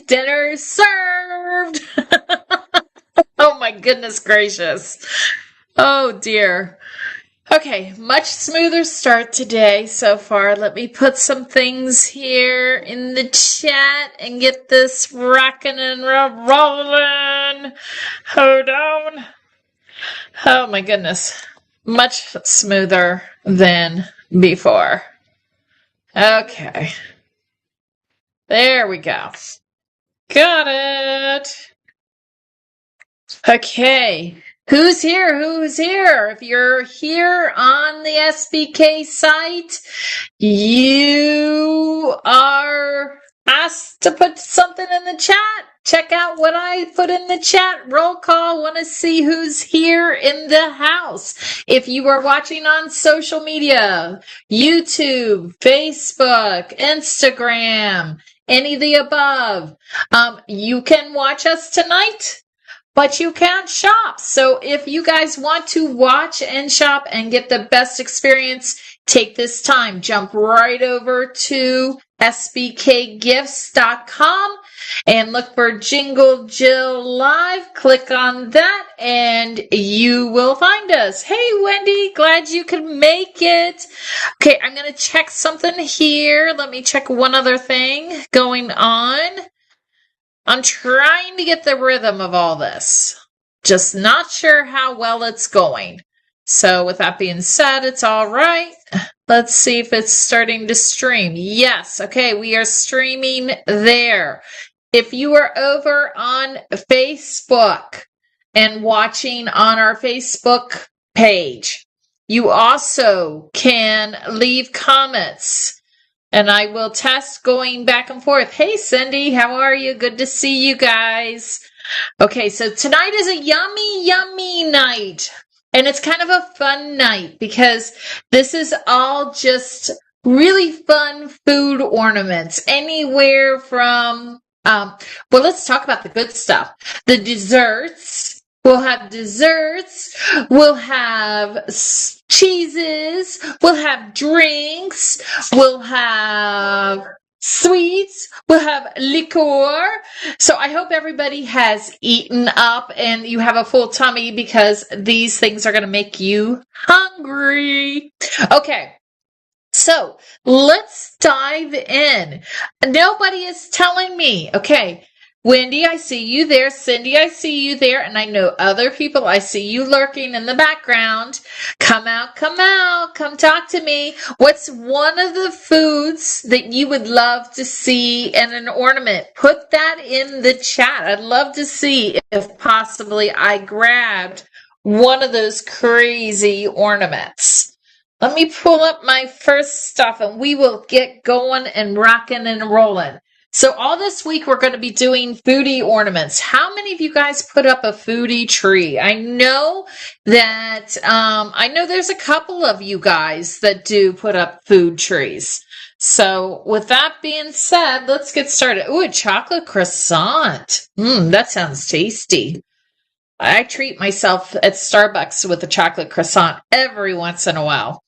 dinner served. Oh my goodness gracious. Oh dear. Okay, much smoother start today so far. Let me put some things here in the chat and get this rocking and rolling. Hold on. Oh my goodness. Much smoother than before. Okay. There we go. Got it. Okay. Who's here? Who's here? If you're here on the SBK site, you are asked to put something in the chat. Check out what I put in the chat. Roll call. Want to see who's here in the house. If you are watching on social media, YouTube, Facebook, Instagram, any of the above, you can watch us tonight. But you can't shop. So if you guys want to watch and shop and get the best experience, take this time. Jump right over to sbkgifts.com and look for Jingle Jill Live. Click on that and you will find us. Hey, Wendy, glad you could make it. Okay, I'm going to check something here. Let me check one other thing going on. I'm trying to get the rhythm of all this. Just not sure how well it's going. So with that being said, it's all right. Let's see if it's starting to stream. Yes. Okay. We are streaming there. If you are over on Facebook and watching on our Facebook page, you also can leave comments. And I will test going back and forth. Hey, Cindy, how are you? Good to see you guys. Okay, so tonight is a yummy, yummy night. And it's kind of a fun night because this is all just really fun food ornaments. Anywhere from, well, let's talk about the good stuff. The desserts. We'll have desserts, we'll have cheeses, we'll have drinks, we'll have sweets, we'll have liqueur. So I hope everybody has eaten up and you have a full tummy because these things are going to make you hungry. Okay. So let's dive in. Nobody is telling me. Okay. Wendy, I see you there. Cindy, I see you there. And I know other people, I see you lurking in the background. Come out, come talk to me. What's one of the foods that you would love to see in an ornament? Put that in the chat. I'd love to see if possibly I grabbed one of those crazy ornaments. Let me pull up my first stuff and we will get going and rocking and rolling. So all this week, we're going to be doing foodie ornaments. How many of you guys put up a foodie tree? I know that, I know there's a couple of you guys that do put up food trees. So with that being said, let's get started. Ooh, a chocolate croissant. That sounds tasty. I treat myself at Starbucks with a chocolate croissant every once in a while.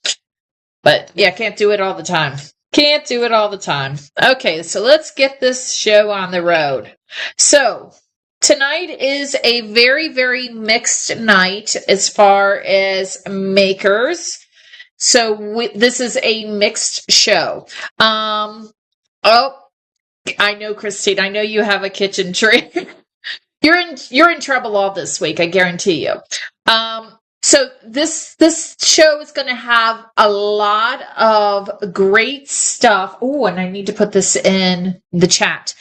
But yeah, can't do it all the time. Can't do it all the time. Okay, so let's get this show on the road. So tonight is a very, very mixed night as far as makers. So this is a mixed show. Oh, I know, Christine. I know you have a kitchen tree. You're in trouble all this week. I guarantee you. So this show is going to have a lot of great stuff. Oh, and I need to put this in the chat.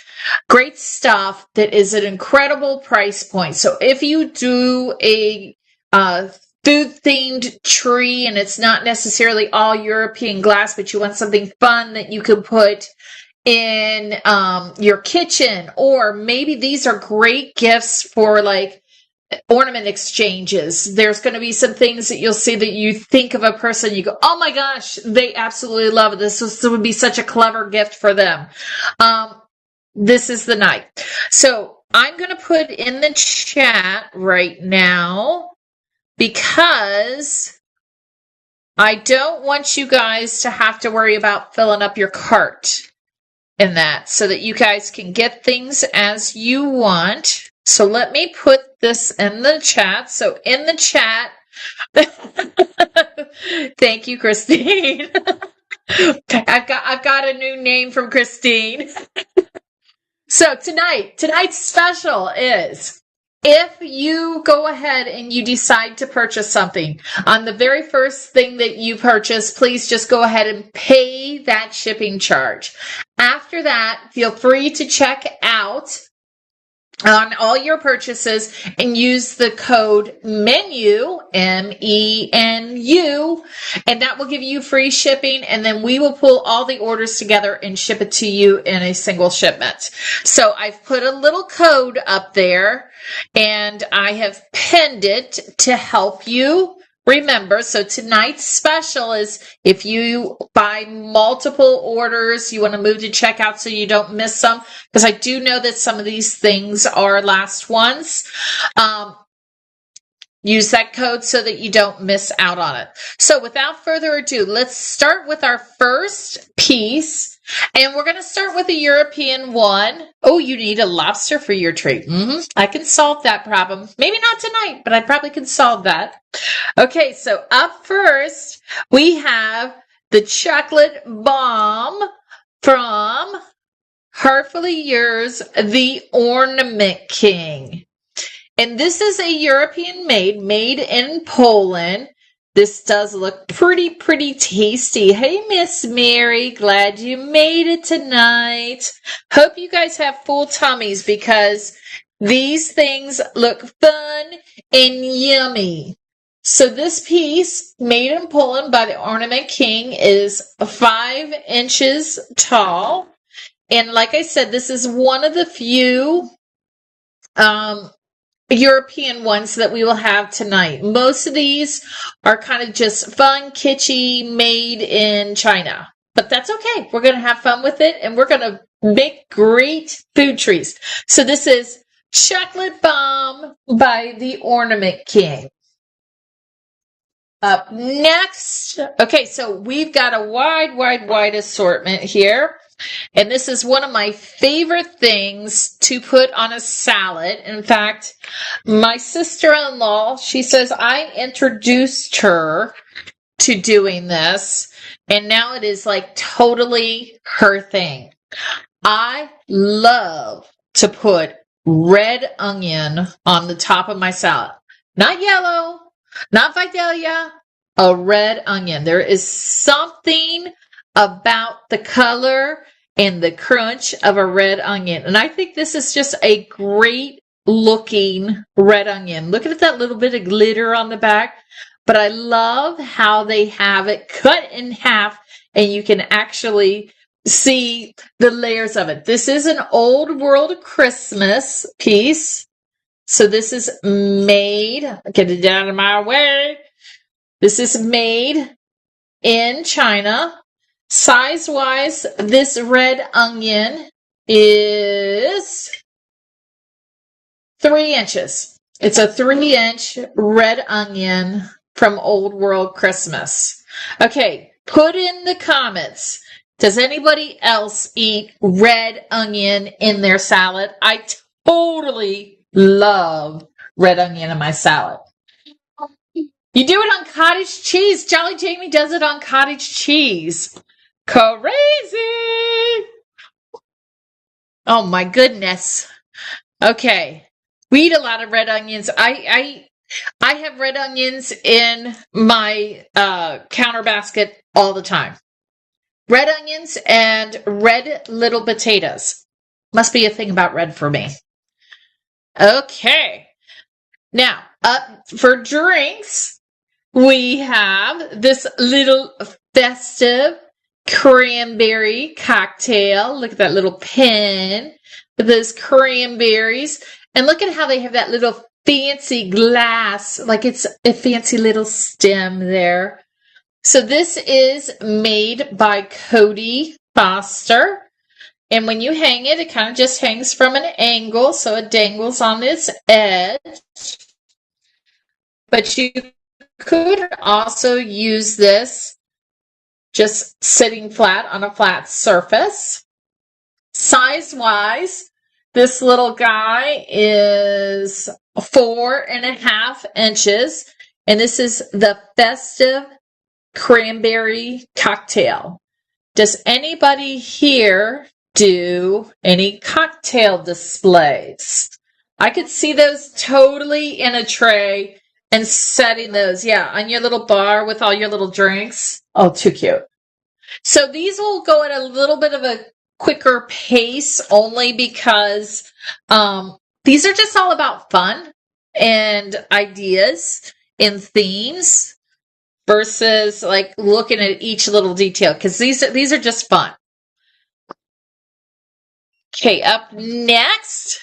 Great stuff that is an incredible price point. So if you do a food-themed tree and it's not necessarily all European glass, but you want something fun that you can put in your kitchen, or maybe these are great gifts for like ornament exchanges. There's going to be some things that you'll see that you think of a person, you go, oh my gosh, they absolutely love it. This would be such a clever gift for them. This is the night. So I'm going to put in the chat right now because I don't want you guys to have to worry about filling up your cart. in that so that you guys can get things as you want. So let me put this in the chat. So in the chat, thank you, Christine. I've got a new name from Christine. So tonight's special is if you go ahead and you decide to purchase something, on the very first thing that you purchase, please just go ahead and pay that shipping charge. After that, feel free to check out on all your purchases and use the code MENU, MENU, and that will give you free shipping, and then we will pull all the orders together and ship it to you in a single shipment. So I've put a little code up there and I have pinned it to help you remember. So tonight's special is if you buy multiple orders, you want to move to checkout so you don't miss some, because I do know that some of these things are last ones. Use that code so that you don't miss out on it. So without further ado, let's start with our first piece. And we're going to start with a European one. Oh, you need a lobster for your treat. I can solve that problem. Maybe not tonight, but I probably can solve that. Okay, so up first, we have the chocolate bomb from Heartfully Yours, the Ornament King. And this is a European made in Poland. This does look pretty tasty. Hey, Miss Mary, glad you made it tonight. Hope you guys have full tummies because these things look fun and yummy. So this piece, made in Poland by the Ornament King, is 5 inches tall. And like I said, this is one of the few European ones that we will have tonight. Most of these are kind of just fun, kitschy, made in China. But that's okay. We're going to have fun with it, and we're going to make great food treats. So this is Chocolate Bomb by the Ornament King. Up next, okay, so we've got a wide assortment here. And this is one of my favorite things to put on a salad. In fact, my sister-in-law, she says I introduced her to doing this, and now it is like totally her thing. I love to put red onion on the top of my salad. Not yellow, not Vidalia, a red onion. There is something about the color and the crunch of a red onion. And I think this is just a great looking red onion. Look at that little bit of glitter on the back. But I love how they have it cut in half and you can actually see the layers of it. This is an old world Christmas piece. So this is made, get it out of my way. This is made in China. Size-wise, this red onion is 3 inches. It's a 3-inch red onion from Old World Christmas. Okay, put in the comments. Does anybody else eat red onion in their salad? I totally love red onion in my salad. You do it on cottage cheese. Jolly Jamie does it on cottage cheese. Crazy! Oh my goodness. Okay. We eat a lot of red onions. I have red onions in my counter basket all the time. Red onions and red little potatoes. Must be a thing about red for me. Okay. Now, up for drinks, we have this little festive cranberry cocktail. Look at that little pen with those cranberries. And look at how they have that little fancy glass, like it's a fancy little stem there. So this is made by Cody Foster. And when you hang it, it kind of just hangs from an angle, so it dangles on its edge. But you could also use this just sitting flat on a flat surface. Size-wise, this little guy is 4.5 inches, and this is the festive cranberry cocktail. Does anybody here do any cocktail displays? I could see those totally in a tray and setting those, yeah, on your little bar with all your little drinks. Oh, too cute. So these will go at a little bit of a quicker pace only because these are just all about fun and ideas and themes versus like looking at each little detail, because these are just fun. Okay, up next,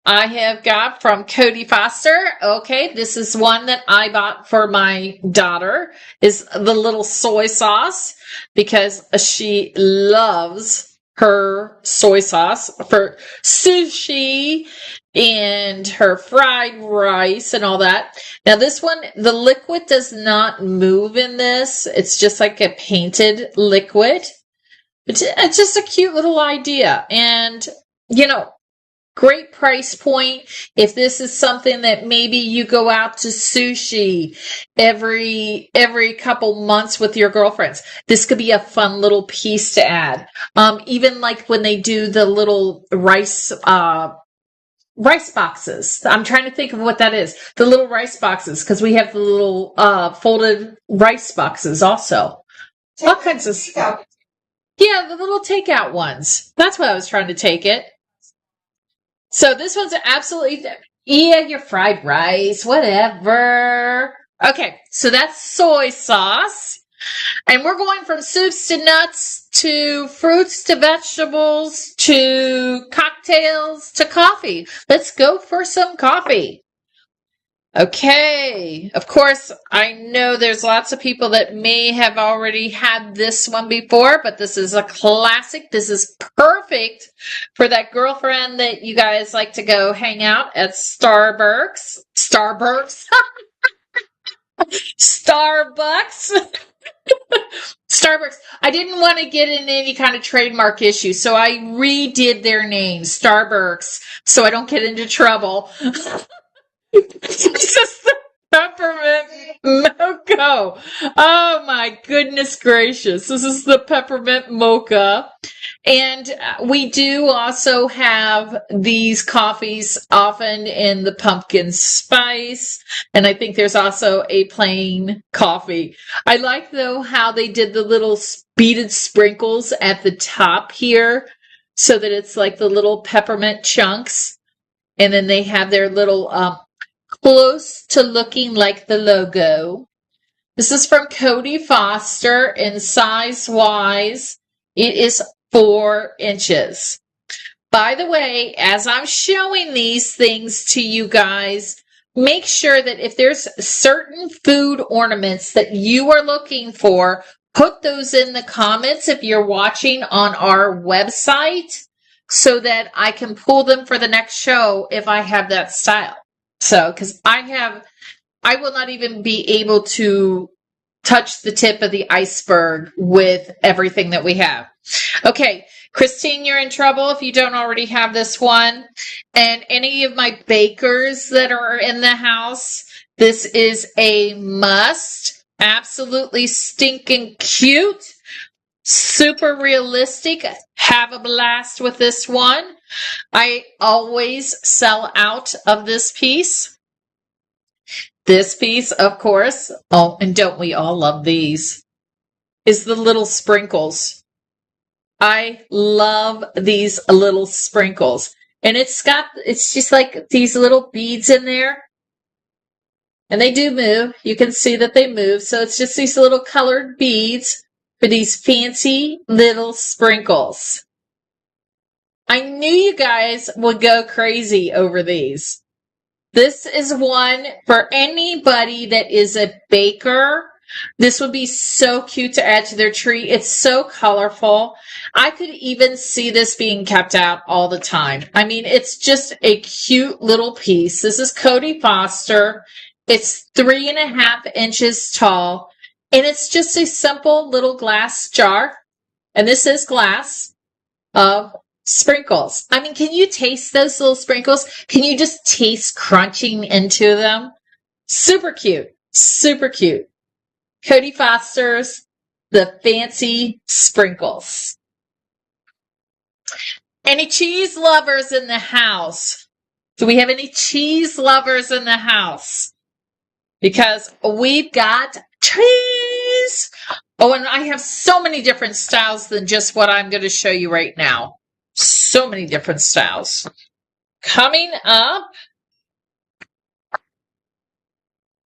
I have got from Cody Foster. Okay, this is one that I bought for my daughter, is the little soy sauce, because she loves her soy sauce for sushi and her fried rice and all that. Now this one, the liquid does not move in this. It's just like a painted liquid. It's just a cute little idea. And, you know, great price point if this is something that maybe you go out to sushi every couple months with your girlfriends. This could be a fun little piece to add. Even like when they do the little rice boxes. I'm trying to think of what that is. The little rice boxes, because we have the little folded rice boxes also. All kinds of stuff. Yeah, the little takeout ones. That's what I was trying to take it. So this one's absolutely, yeah, your fried rice, whatever. Okay, so that's soy sauce. And we're going from soups to nuts to fruits to vegetables to cocktails to coffee. Let's go for some coffee. Okay, of course, I know there's lots of people that may have already had this one before, but this is a classic. This is perfect for that girlfriend that you guys like to go hang out at Starbucks. Starbucks? Starbucks. I didn't want to get in any kind of trademark issue, so I redid their name, Starbucks, so I don't get into trouble. This is the peppermint mocha. Oh my goodness gracious. This is the peppermint mocha. And we do also have these coffees often in the pumpkin spice. And I think there's also a plain coffee. I like though how they did the little beaded sprinkles at the top here so that it's like the little peppermint chunks. And then they have their little close to looking like the logo. This is from Cody Foster, and size-wise, it is 4 inches. By the way, as I'm showing these things to you guys, make sure that if there's certain food ornaments that you are looking for, put those in the comments if you're watching on our website so that I can pull them for the next show if I have that style. So, because I will not even be able to touch the tip of the iceberg with everything that we have. Okay, Christine, you're in trouble if you don't already have this one. And any of my bakers that are in the house, this is a must. Absolutely stinking cute. Super realistic. Have a blast with this one. I always sell out of this piece. This piece, of course, oh, and don't we all love these, is the little sprinkles. I love these little sprinkles. And it's just like these little beads in there. And they do move. You can see that they move. So it's just these little colored beads for these fancy little sprinkles. I knew you guys would go crazy over these. This is one for anybody that is a baker. This would be so cute to add to their tree. It's so colorful. I could even see this being kept out all the time. I mean, it's just a cute little piece. This is Cody Foster. It's 3.5 inches tall. And it's just a simple little glass jar. And this is glass. of sprinkles. I mean, can you taste those little sprinkles? Can you just taste crunching into them? Super cute. Super cute. Cody Foster's The Fancy Sprinkles. Any cheese lovers in the house? Do we have any cheese lovers in the house? Because we've got cheese. Oh, and I have so many different styles than just what I'm going to show you right now. So many different styles. Coming up.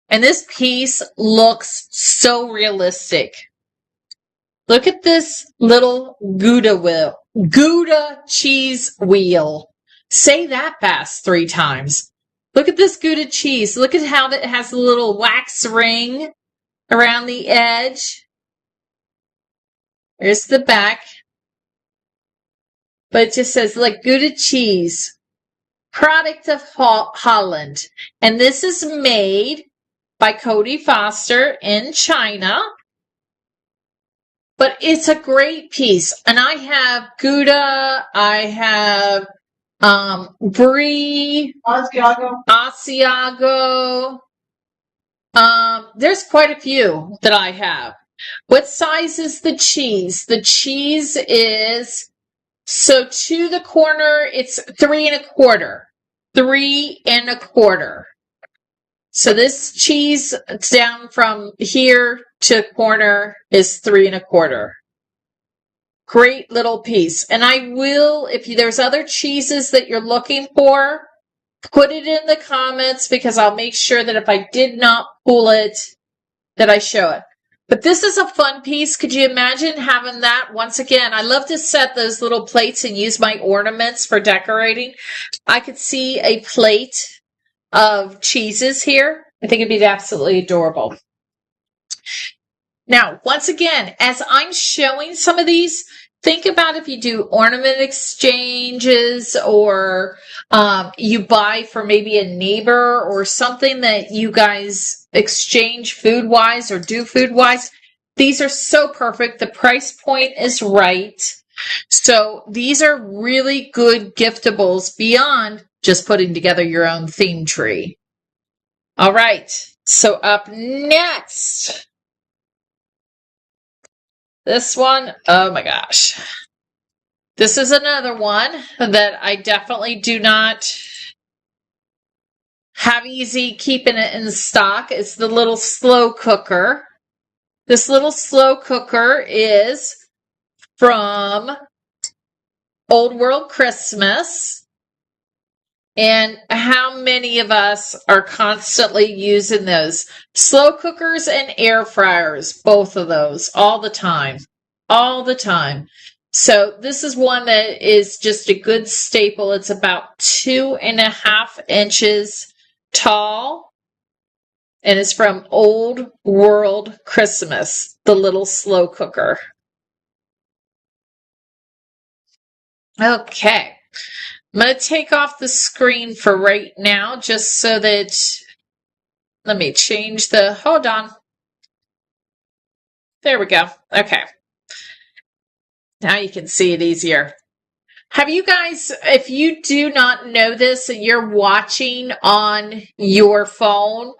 And this piece looks so realistic. Look at this little Gouda cheese wheel. Say that fast 3 times. Look at this Gouda cheese. Look at how it has a little wax ring around the edge. There's the back. But it just says like Gouda cheese, product of Holland. And this is made by Cody Foster in China. But it's a great piece. And I have Gouda, I have Brie, Asiago. There's quite a few that I have. What size is the cheese? The cheese is, so to the corner, it's 3 1/4. 3 1/4. So this cheese down from here to corner is 3 1/4. Great little piece. And I will, if there's other cheeses that you're looking for, put it in the comments because I'll make sure that if I did not pull it, that I show it. But this is a fun piece. Could you imagine having that? Once again, I love to set those little plates and use my ornaments for decorating. I could see a plate of cheeses here. I think it'd be absolutely adorable. Now, once again, as I'm showing some of these, think about if you do ornament exchanges or you buy for maybe a neighbor or something that you guys exchange food-wise or do food-wise. These are so perfect. The price point is right. So these are really good giftables beyond just putting together your own theme tree. All right. So up next, this one, oh my gosh. This is another one that I definitely do not have easy keeping it in stock. It's the little slow cooker. This little slow cooker is from Old World Christmas. And how many of us are constantly using those? Slow cookers and air fryers, both of those, all the time. All the time. So this is one that is just a good staple. It's about 2.5 inches tall. And it's from Old World Christmas, the little slow cooker. Okay. I'm going to take off the screen for right now just so that, let me change the, hold on. There we go. Okay. Now you can see it easier. Have you guys, if you do not know this and you're watching on your phone,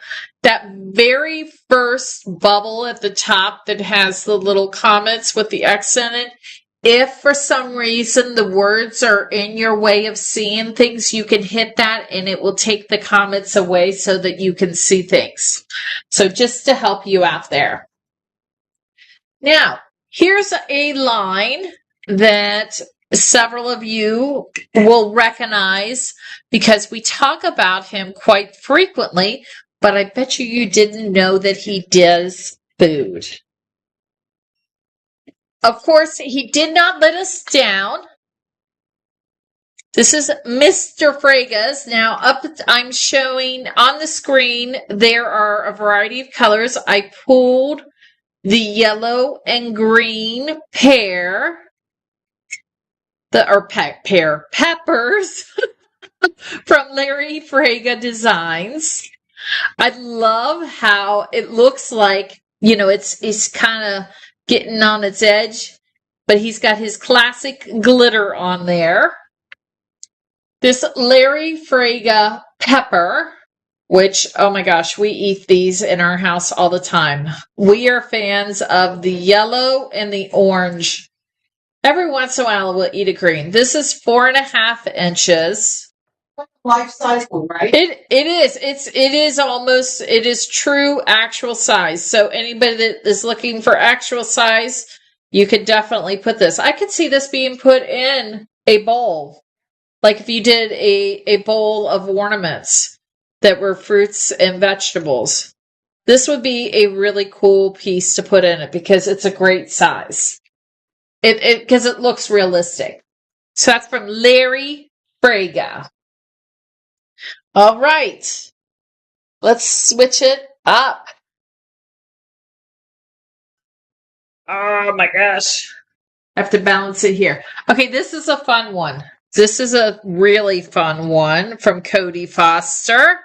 that very first bubble at the top that has the little comments with the X in it, if for some reason the words are in your way of seeing things, you can hit that and it will take the comments away so that you can see things. So just to help you out there. Now, here's a line that several of you will recognize because we talk about him quite frequently, but I bet you didn't know that he does food. Of course, he did not let us down. This is Mr. Frega's. Now, I'm showing on the screen, there are a variety of colors. I pulled the yellow and green peppers from Larry Frega Designs. I love how it looks like, you know, it's kind of getting on its edge. but he's got his classic glitter on there. This Larry Frega pepper, which, oh my gosh, we eat these in our house all the time. We are fans of the yellow and the orange. Every once in a while, we'll eat a green. This is 4.5 inches. Life size one, right? It is. It is true actual size. So anybody that is looking for actual size, you could definitely put this. I could see this being put in a bowl. Like if you did a bowl of ornaments that were fruits and vegetables. This would be a really cool piece to put in it because it's a great size. Because it looks realistic. So that's from Larry Frega. All right. Let's switch it up. Oh my gosh. I have to balance it here. Okay, this is a fun one. This is a really fun one from Cody Foster.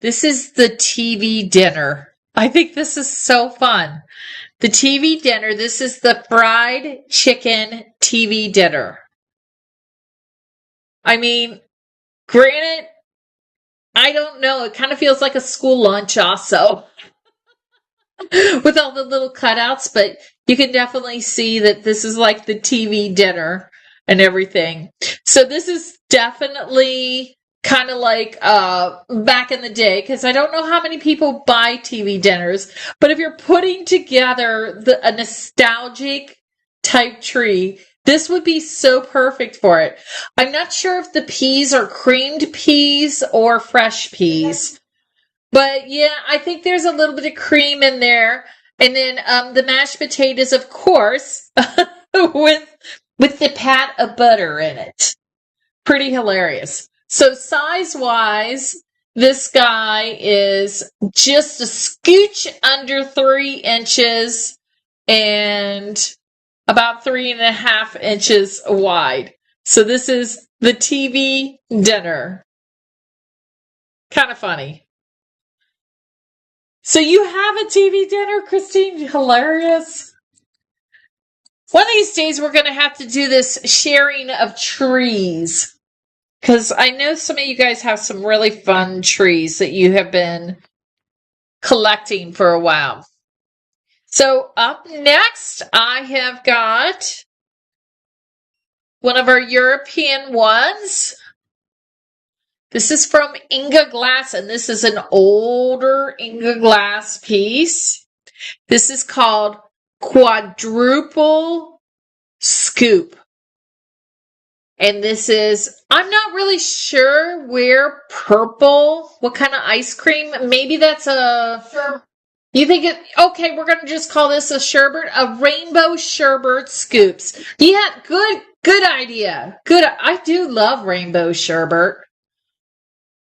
This is the TV dinner. I think this is so fun. The TV dinner, this is the fried chicken TV dinner. I mean, granted, I don't know. It kind of feels like a school lunch also. With all the little cutouts, but you can definitely see that this is like the TV dinner and everything. So this is definitely kind of like back in the day, because I don't know how many people buy TV dinners, but if you're putting together a nostalgic type tree, this would be so perfect for it. I'm not sure if the peas are creamed peas or fresh peas. But yeah, I think there's a little bit of cream in there. And then the mashed potatoes, of course, with the pat of butter in it. Pretty hilarious. So size-wise, this guy is just a scooch under 3 inches and about 3.5 inches wide. So this is the TV dinner. Kind of funny. So you have a TV dinner, Christine? Hilarious. One of these days we're going to have to do this sharing of trees. Because I know some of you guys have some really fun trees that you have been collecting for a while. So up next, I have got one of our European ones. This is from Inga Glass, and this is an older Inga Glass piece. This is called Quadruple Scoop. And this is, I'm not really sure where purple, what kind of ice cream. Maybe that's Sure. You think it, okay, we're going to just call this a sherbet, a rainbow sherbet scoops. Yeah, good idea. Good. I do love rainbow sherbet.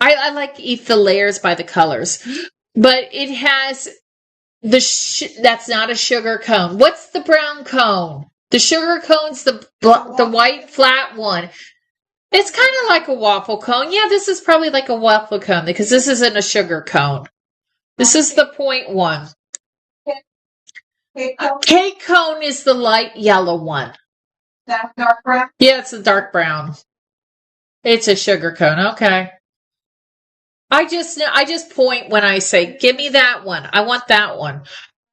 I like to eat the layers by the colors, but it has that's not a sugar cone. What's the brown cone? The sugar cone's the white flat one. It's kind of like a waffle cone. Yeah, this is probably like a waffle cone because this isn't a sugar cone. This is the point one. Cake cone is the light yellow one. That dark brown? Yeah, it's a dark brown. It's a sugar cone. Okay. I just point when I say, give me that one. I want that one.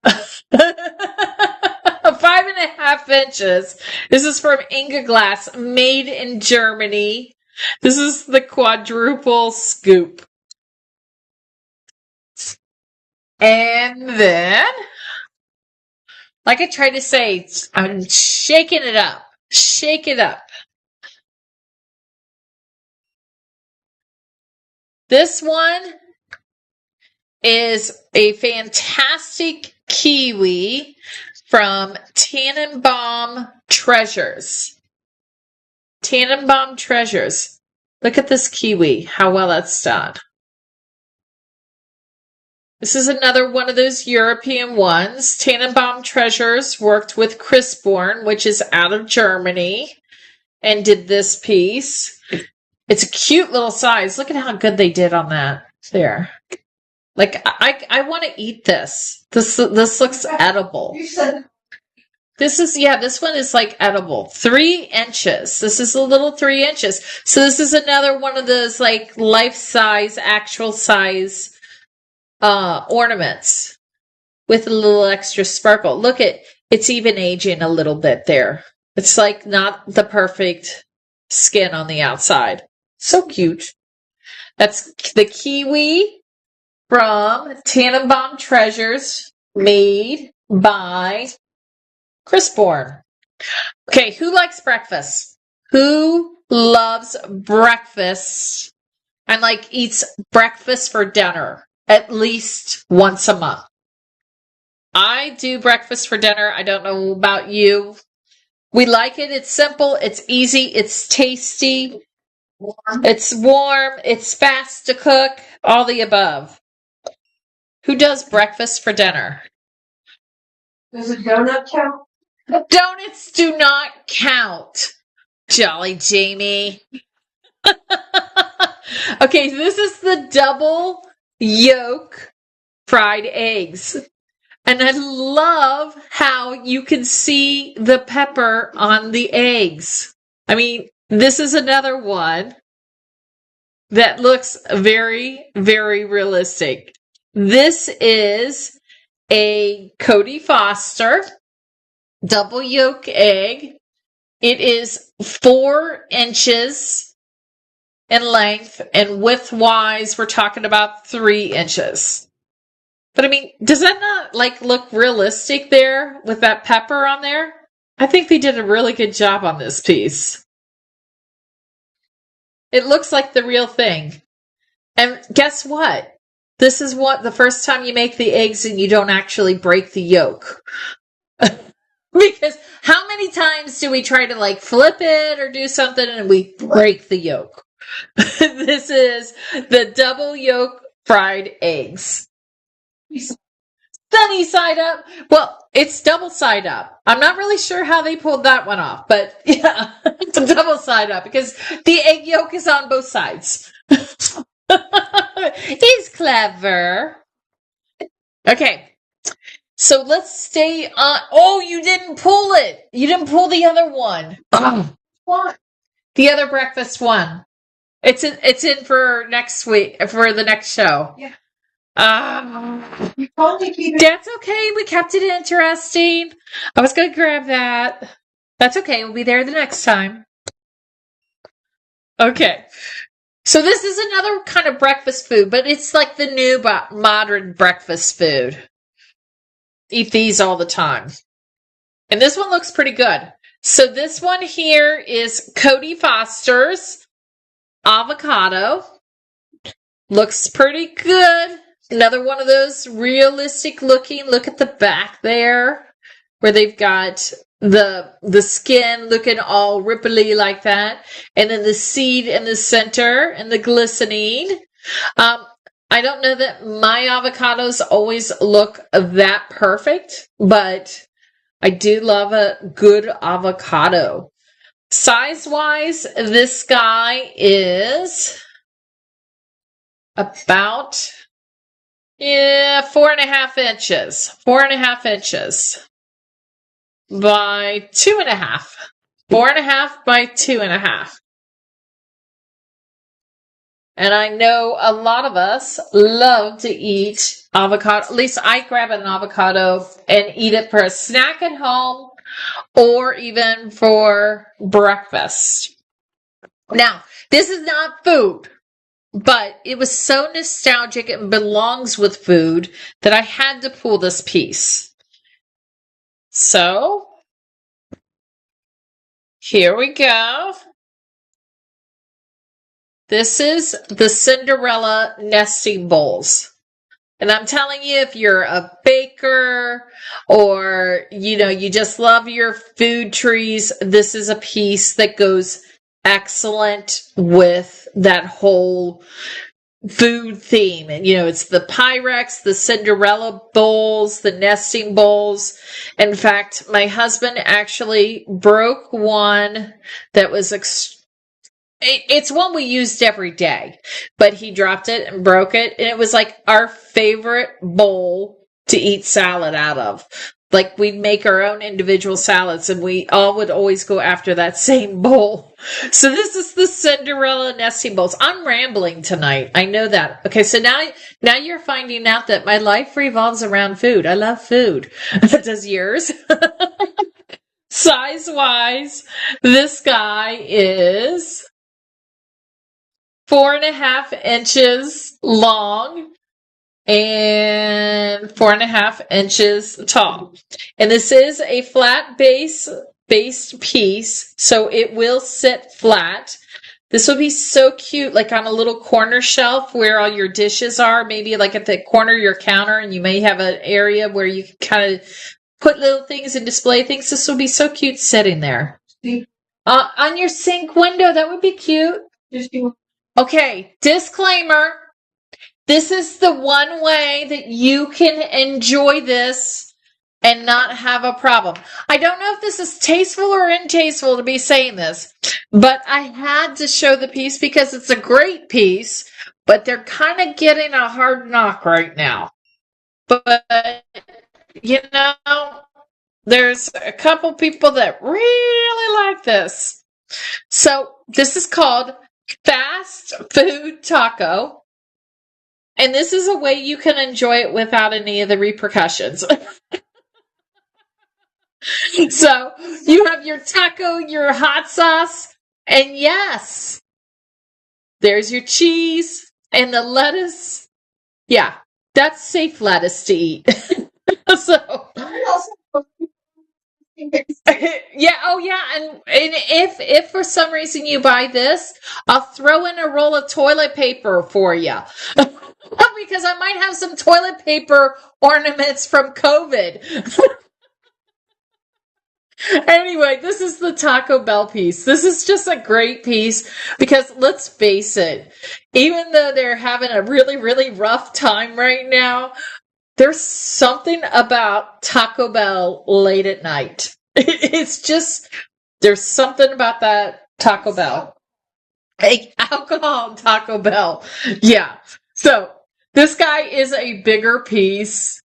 5.5 inches. This is from Inga Glass, made in Germany. This is the quadruple scoop. And then, like I tried to say, I'm shaking it up. Shake it up. This one is a fantastic kiwi from Tannenbaum Treasures. Tannenbaum Treasures. Look at this kiwi, how well that's done. This is another one of those European ones. Tannenbaum Treasures worked with Chrisborn, which is out of Germany, and did this piece. It's a cute little size. Look at how good they did on that. There. Like, I want to eat this. This looks edible. You said This one is like edible. 3 inches. This is a little 3 inches. So this is another one of those like life-size, actual size ornaments with a little extra sparkle. Look it's even aging a little bit there. It's like not the perfect skin on the outside. So cute. That's the kiwi from Tannenbaum Treasures, made by Chris Bourne. Okay, who likes breakfast? Who loves breakfast and like eats breakfast for dinner at least once a month? I do breakfast for dinner. I don't know about you. We like it. It's simple. It's easy. It's tasty. It's warm. It's fast to cook. All the above. Who does breakfast for dinner? does a donut count? Donuts do not count, Jolly Jamie. Okay, this is the double yolk fried eggs. And I love how you can see the pepper on the eggs. I mean, this is another one that looks very, very realistic. This is a Cody Foster double yolk egg. It is 4 inches in length, and width-wise, we're talking about 3 inches. But I mean, does that not like look realistic there with that pepper on there? I think they did a really good job on this piece. It looks like the real thing. And guess what? This is what the first time you make the eggs and you don't actually break the yolk. Because how many times do we try to like flip it or do something and we break the yolk? This is the double yolk fried eggs. Sunny side up. Well, it's double side up. I'm not really sure how they pulled that one off, but yeah, it's a double side up because the egg yolk is on both sides. He's clever. Okay. So let's stay on. Oh, you didn't pull it. You didn't pull the other one. What? The other breakfast one. It's in for next week, for the next show. Yeah. You told me keep it. That's okay. We kept it interesting. I was going to grab that. That's okay. We'll be there the next time. Okay. So this is another kind of breakfast food, but it's like the new modern breakfast food. Eat these all the time. And this one looks pretty good. So this one here is Cody Foster's avocado. Looks pretty good. Another one of those realistic looking. Look at the back there where they've got the skin looking all ripply like that. And then the seed in the center and the glistening. I don't know that my avocados always look that perfect, but I do love a good avocado. Size-wise, this guy is about 4.5 inches. 4.5 inches by 2.5. 4.5 by 2.5. And I know a lot of us love to eat avocado. At least I grab an avocado and eat it for a snack at home or even for breakfast. Now, this is not food, but it was so nostalgic and belongs with food that I had to pull this piece. So, here we go. This is the Cinderella nesting bowls. And I'm telling you, if you're a baker or, you just love your food trees, this is a piece that goes excellent with that whole food theme. And, it's the Pyrex, the Cinderella bowls, the nesting bowls. In fact, my husband actually broke one that was it's one we used every day, but he dropped it and broke it. And it was like our favorite bowl to eat salad out of. Like we'd make our own individual salads and we all would always go after that same bowl. So this is the Cinderella nesting bowls. I'm rambling tonight. I know that. Okay. So now you're finding out that my life revolves around food. I love food. Does yours? Size wise, this guy is 4.5 inches long and 4.5 inches tall. And this is a flat based piece, so it will sit flat. This would be so cute, like on a little corner shelf where all your dishes are, maybe like at the corner of your counter, and you may have an area where you can kind of put little things and display things. This would be so cute sitting there. On your sink window, that would be cute. Okay, disclaimer. This is the one way that you can enjoy this and not have a problem. I don't know if this is tasteful or untasteful to be saying this, but I had to show the piece because it's a great piece, but they're kind of getting a hard knock right now. But, you know, there's a couple people that really like this. So this is called fast food taco. And this is a way you can enjoy it without any of the repercussions. So you have your taco, your hot sauce, and yes, there's your cheese and the lettuce. Yeah, that's safe lettuce to eat. So yeah, oh yeah, and if for some reason you buy this, I'll throw in a roll of toilet paper for you. Because I might have some toilet paper ornaments from COVID. Anyway, this is the Taco Bell piece. This is just a great piece because let's face it, even though they're having a really, really rough time right now, there's something about Taco Bell late at night. It's just, there's something about that Taco Bell. Hey, alcohol and Taco Bell. Yeah. So this guy is a bigger piece.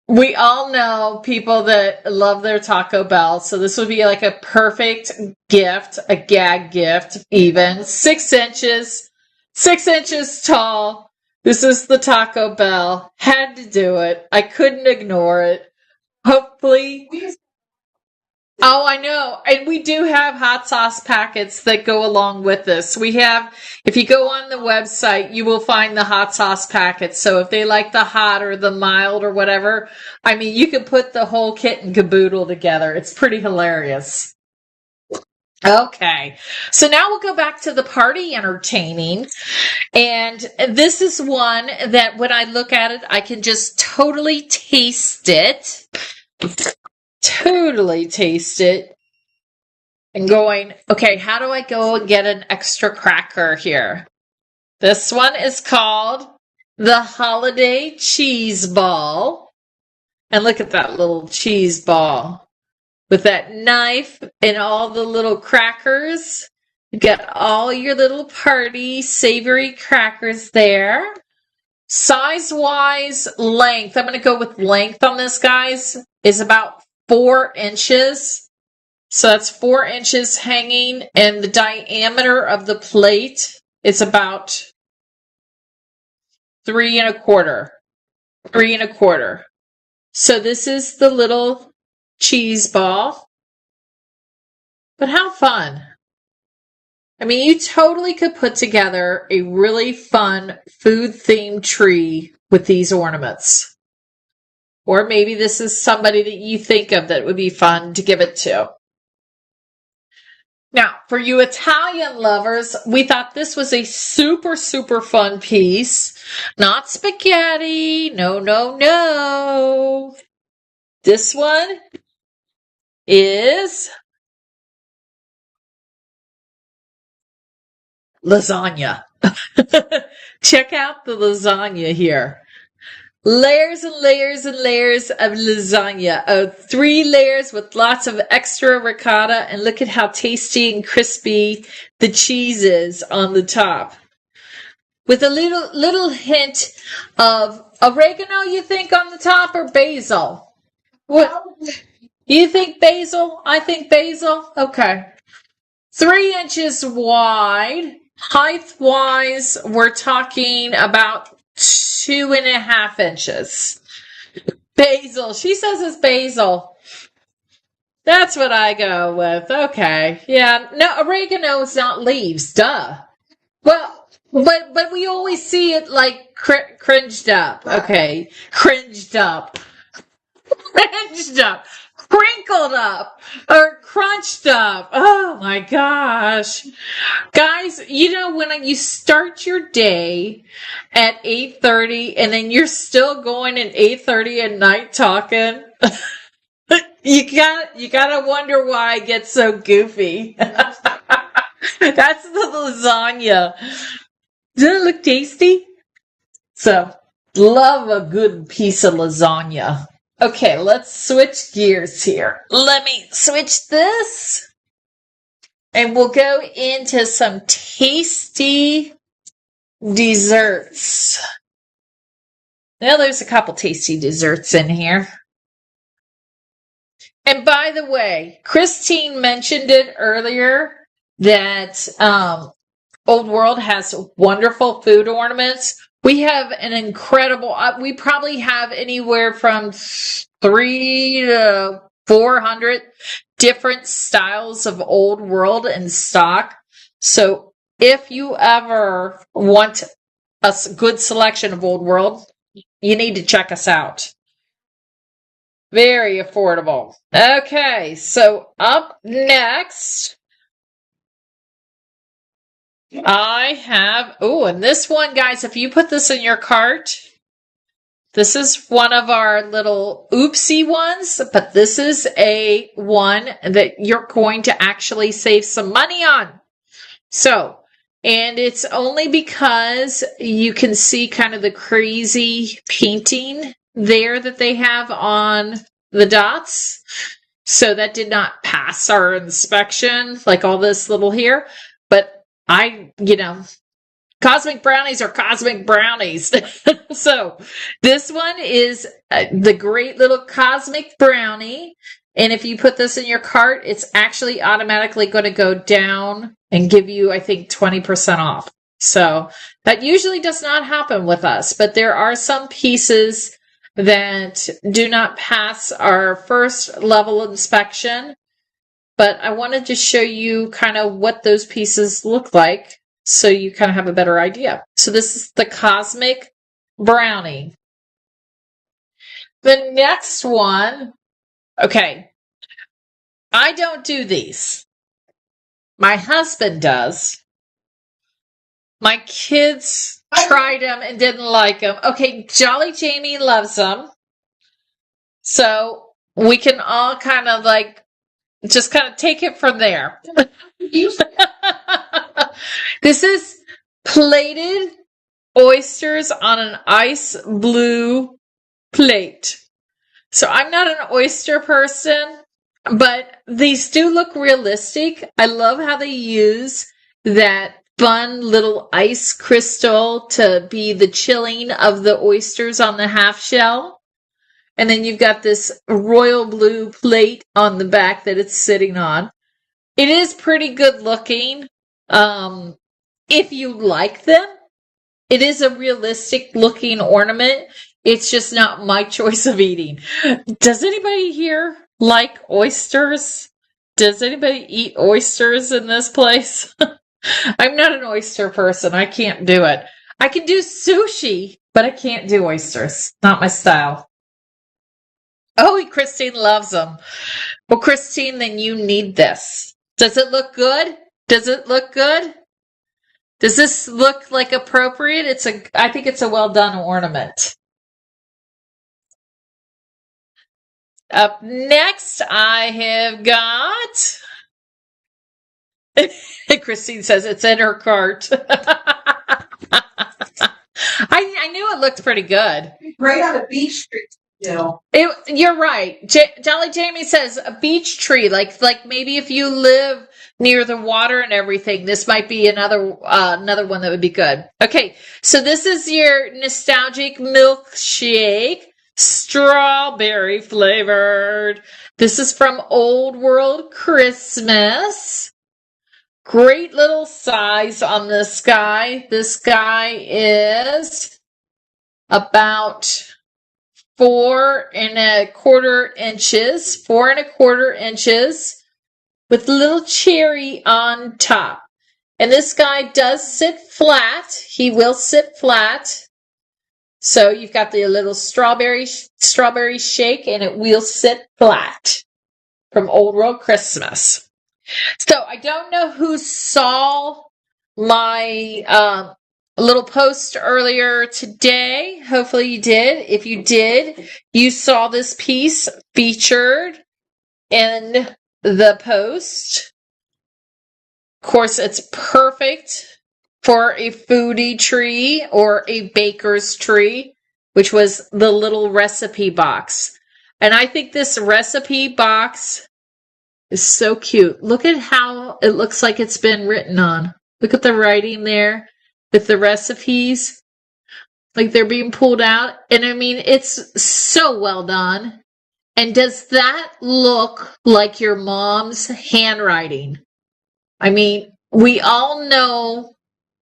We all know people that love their Taco Bell, so this would be like a perfect gift, a gag gift, even 6 inches, 6 inches tall. This is the Taco Bell. Had to do it. I couldn't ignore it. Hopefully. Oh, I know. And we do have hot sauce packets that go along with this. We have, if you go on the website, you will find the hot sauce packets. So if they like the hot or the mild or whatever, I mean, you can put the whole kit and caboodle together. It's pretty hilarious. Okay. So now we'll go back to the party entertaining. And this is one that when I look at it, I can just totally taste it. Totally taste it and going, okay, how do I go and get an extra cracker here? This one is called the Holiday Cheese Ball. And look at that little cheese ball with that knife and all the little crackers. You got all your little party savory crackers there. Size-wise, length, I'm going to go with length on this, guys, is about 4 inches. So that's 4 inches hanging, and the diameter of the plate is about 3.25. 3.25. So this is the little cheese ball. But how fun. I mean, you totally could put together a really fun food-themed tree with these ornaments. Or maybe this is somebody that you think of that would be fun to give it to. Now, for you Italian lovers, we thought this was a super, super fun piece. Not spaghetti. No, no, no. This one is lasagna. Check out the lasagna here. layers and layers and layers of lasagna. Oh, 3 layers with lots of extra ricotta, and look at how tasty and crispy the cheese is on the top. With a little hint of oregano, you think, on the top, or basil? What? You think basil? I think basil. Okay. 3 inches wide. Height wise, we're talking about 2.5 inches. Basil. She says it's basil. That's what I go with. Okay. Yeah. No, oregano is not leaves. Duh. Well, but we always see it like cringed up. Okay. Cringed up. Cringed up. Crinkled up. Or crunched up. Oh my gosh. Guys, you know, when you start your day at 8:30 and then you're still going at 8:30 at night talking, you gotta wonder why I get so goofy. That's the lasagna. Doesn't it look tasty? So, love a good piece of lasagna. Okay, let's switch gears here. Let me switch this. And we'll go into some tasty desserts. Now, there's a couple tasty desserts in here. And by the way, Christine mentioned it earlier that Old World has wonderful food ornaments. We have an incredible, we probably have anywhere from 300 to 400 different styles of Old World in stock. So if you ever want a good selection of Old World, you need to check us out. Very affordable. Okay, so up next, I have, and this one, guys, if you put this in your cart, this is one of our little oopsie ones, but this is a one that you're going to actually save some money on. So, and it's only because you can see kind of the crazy painting there that they have on the dots. So that did not pass our inspection, like all this little here. But cosmic brownies are cosmic brownies. So this one is the great little cosmic brownie. And if you put this in your cart, it's actually automatically going to go down and give you, I think, 20% off. So that usually does not happen with us, but there are some pieces that do not pass our first level inspection. But I wanted to show you kind of what those pieces look like so you kind of have a better idea. So this is the Cosmic Brownie. The next one, okay, I don't do these. My husband does. My kids tried them and didn't like them. Okay, Jolly Jamie loves them. So we can all kind of just kind of take it from there. This is plated oysters on an ice blue plate. So I'm not an oyster person, but these do look realistic. I love how they use that fun little ice crystal to be the chilling of the oysters on the half shell. And then you've got this royal blue plate on the back that it's sitting on. It is pretty good looking. If you like them, it is a realistic looking ornament. It's just not my choice of eating. Does anybody here like oysters? Does anybody eat oysters in this place? I'm not an oyster person. I can't do it. I can do sushi, but I can't do oysters. Not my style. Oh, Christine loves them. Well, Christine, then you need this. Does it look good? Does it look good? Does this look like appropriate? I think it's a well done ornament. Up next, I have got. Christine says it's in her cart. I knew it looked pretty good. Great on a beach tree, Jill. You're right. Jolly Jamie says a beach tree, like maybe if you live near the water and everything, this might be another one that would be good. Okay, so this is your nostalgic milkshake, strawberry flavored. This is from Old World Christmas. Great little size on this guy. This guy is about 4.25 inches, 4.25 inches with a little cherry on top. And this guy does sit flat. He will sit flat. So you've got the little strawberry shake and it will sit flat from Old World Christmas. So I don't know who saw my little post earlier today. Hopefully you did. If you did, you saw this piece featured in the post. Of course, it's perfect for a foodie tree or a baker's tree, which was the little recipe box. And I think this recipe box is so cute. Look at how it looks like it's been written on. Look at the writing there with the recipes. Like they're being pulled out. And I mean, it's so well done. And does that look like your mom's handwriting? I mean, we all know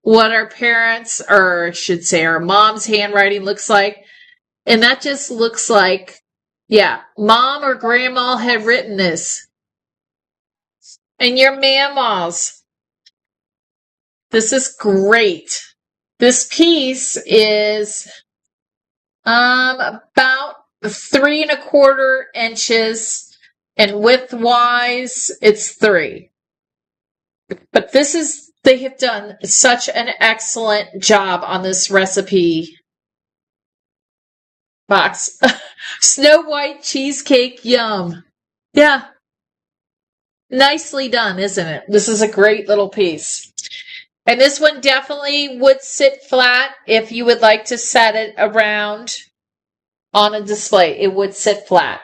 what our parents, or I should say our mom's handwriting looks like. And that just looks like, yeah, mom or grandma had written this. And your mama's. This is great. This piece is about 3.25 inches, and width-wise, it's 3. But they have done such an excellent job on this recipe box. Snow White cheesecake, yum. Yeah. Nicely done, isn't it? This is a great little piece. And this one definitely would sit flat if you would like to set it around on a display. It would sit flat.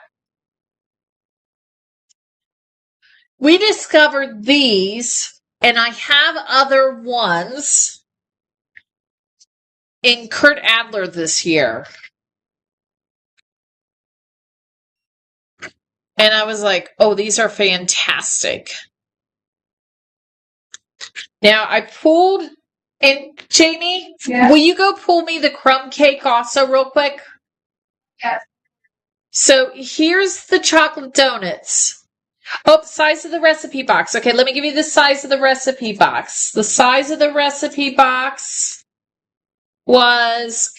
We discovered these, and I have other ones in Kurt Adler this year. And I was like, oh, these are fantastic. Now I pulled, and Jamie, Yes. will you go pull me the crumb cake also real quick? Yes. So here's the chocolate donuts. Oh, size of the recipe box. Okay, let me give you the size of the recipe box. The size of the recipe box was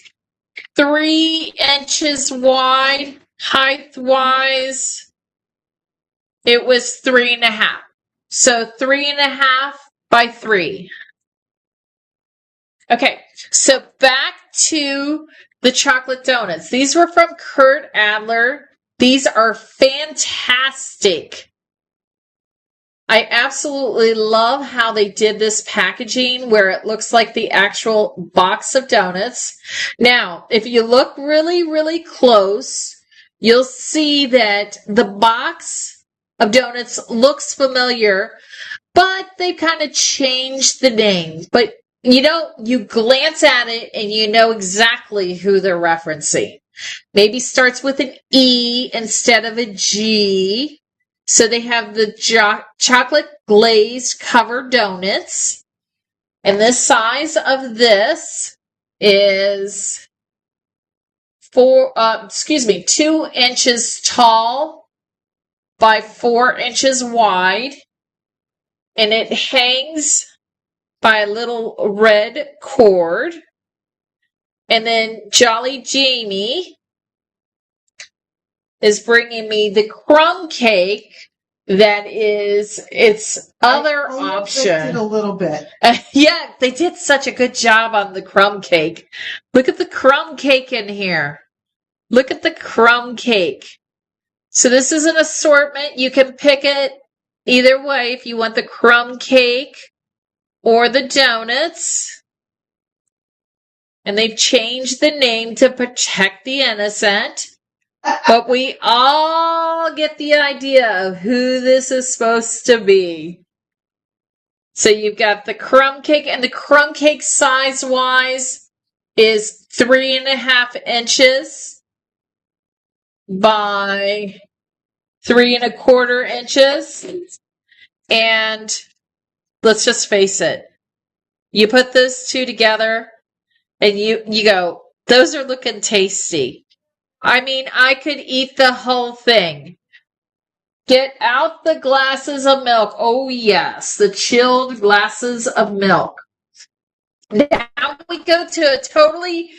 3 inches wide. Height-wise, it was 3.5. So 3.5 by 3. Okay, so back to the chocolate donuts. These were from Kurt Adler. These are fantastic. I absolutely love how they did this packaging where it looks like the actual box of donuts. Now, if you look really, really close, you'll see that the box of donuts looks familiar, but they kind of changed the name. But you glance at it and you know exactly who they're referencing. Maybe starts with an E instead of a G. So they have the chocolate glazed covered donuts. And the size of this is 2 inches tall by 4 inches wide. And it hangs by a little red cord. And then Jolly Jamie is bringing me the crumb cake that is its other option. A little bit. Yeah, they did such a good job on the crumb cake. Look at the crumb cake in here. Look at the crumb cake. So this is an assortment. You can pick it either way if you want the crumb cake or the donuts. and they've changed the name to protect the innocent. But we all get the idea of who this is supposed to be. So you've got the crumb cake, and the crumb cake size-wise is 3.5 inches by 3.25 inches. And let's just face it. You put those two together and you go, those are looking tasty. I mean, I could eat the whole thing. Get out the glasses of milk. Oh, yes, the chilled glasses of milk. Now we go to a totally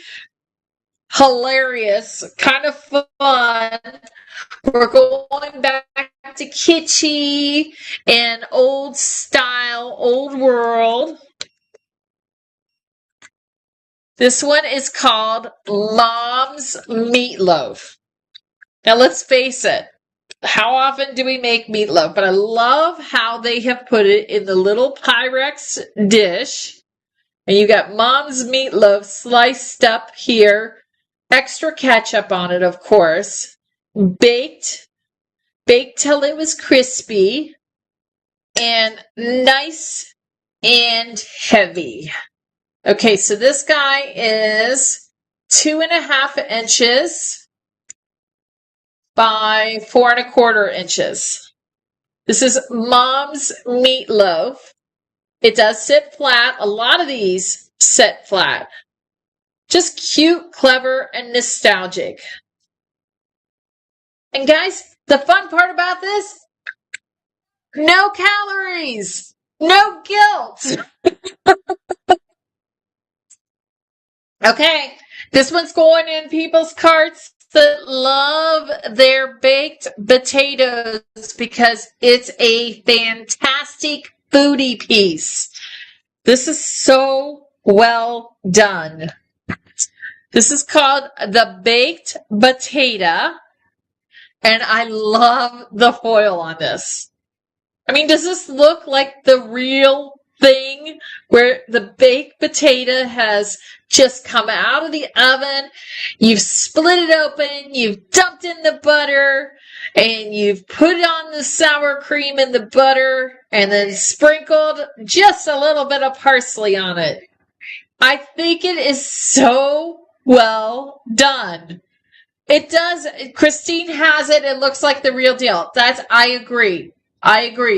hilarious, kind of fun. We're going back to kitschy and old style, old world. This one is called Mom's Meatloaf. Now let's face it. How often do we make meatloaf? But I love how they have put it in the little Pyrex dish. And you got Mom's Meatloaf sliced up here. Extra ketchup on it, of course. Baked till it was crispy. And nice and heavy. Okay, so this guy is 2.5 inches by 4.25 inches. This is Mom's Meatloaf. It does sit flat. A lot of these sit flat. Just cute, clever, and nostalgic. And guys, the fun part about this, no calories, no guilt. Okay, this one's going in people's carts that love their baked potatoes because it's a fantastic foodie piece. This is so well done. This is called the baked potato, and I love the foil on this. I mean, does this look like the real thing where the baked potato has just come out of the oven, you've split it open, you've dumped in the butter, and you've put on the sour cream in the butter, and then sprinkled just a little bit of parsley on it. I think it is so well done. It does. Christine has it. It looks like the real deal. I agree.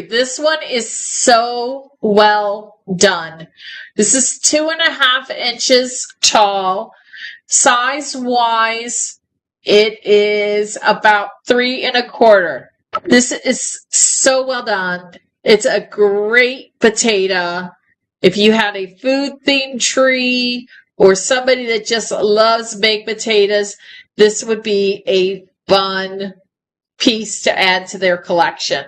This one is so well done. This is 2.5 inches tall. Size-wise, it is about 3.25. This is so well done. It's a great potato. If you had a food-themed tree or somebody that just loves baked potatoes, this would be a fun piece to add to their collection.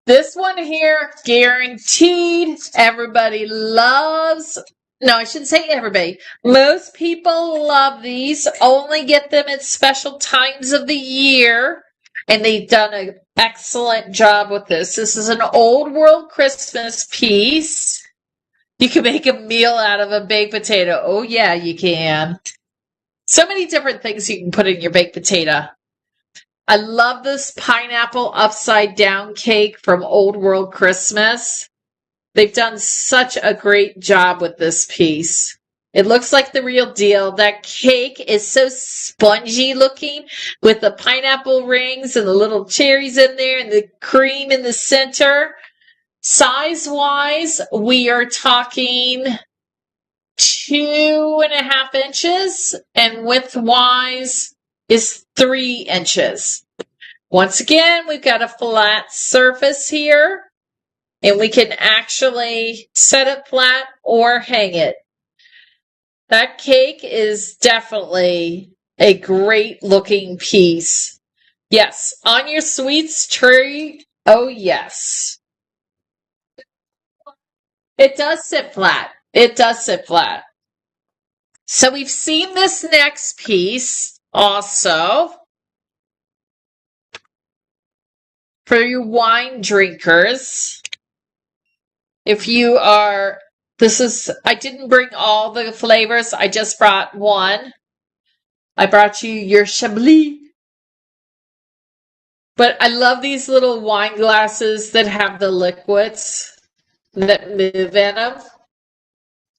This one here, guaranteed, everybody loves. No, I shouldn't say everybody. Most people love these, only get them at special times of the year, and they've done an excellent job with this. This is an old world Christmas piece. You can make a meal out of a baked potato. Oh, yeah, you can. So many different things you can put in your baked potato. I love this pineapple upside down cake from Old World Christmas. They've done such a great job with this piece. It looks like the real deal. That cake is so spongy looking with the pineapple rings and the little cherries in there and the cream in the center. Size-wise, we are talking 2.5 inches, and width-wise is 3 inches. Once again, we've got a flat surface here, and we can actually set it flat or hang it. That cake is definitely a great looking piece. Yes, on your sweets tree, oh yes. It does sit flat. It does sit flat. So we've seen this next piece also for your wine drinkers. If you are I didn't bring all the flavors. I just brought one. I brought you your Chablis. But I love these little wine glasses that have the liquids that move in them.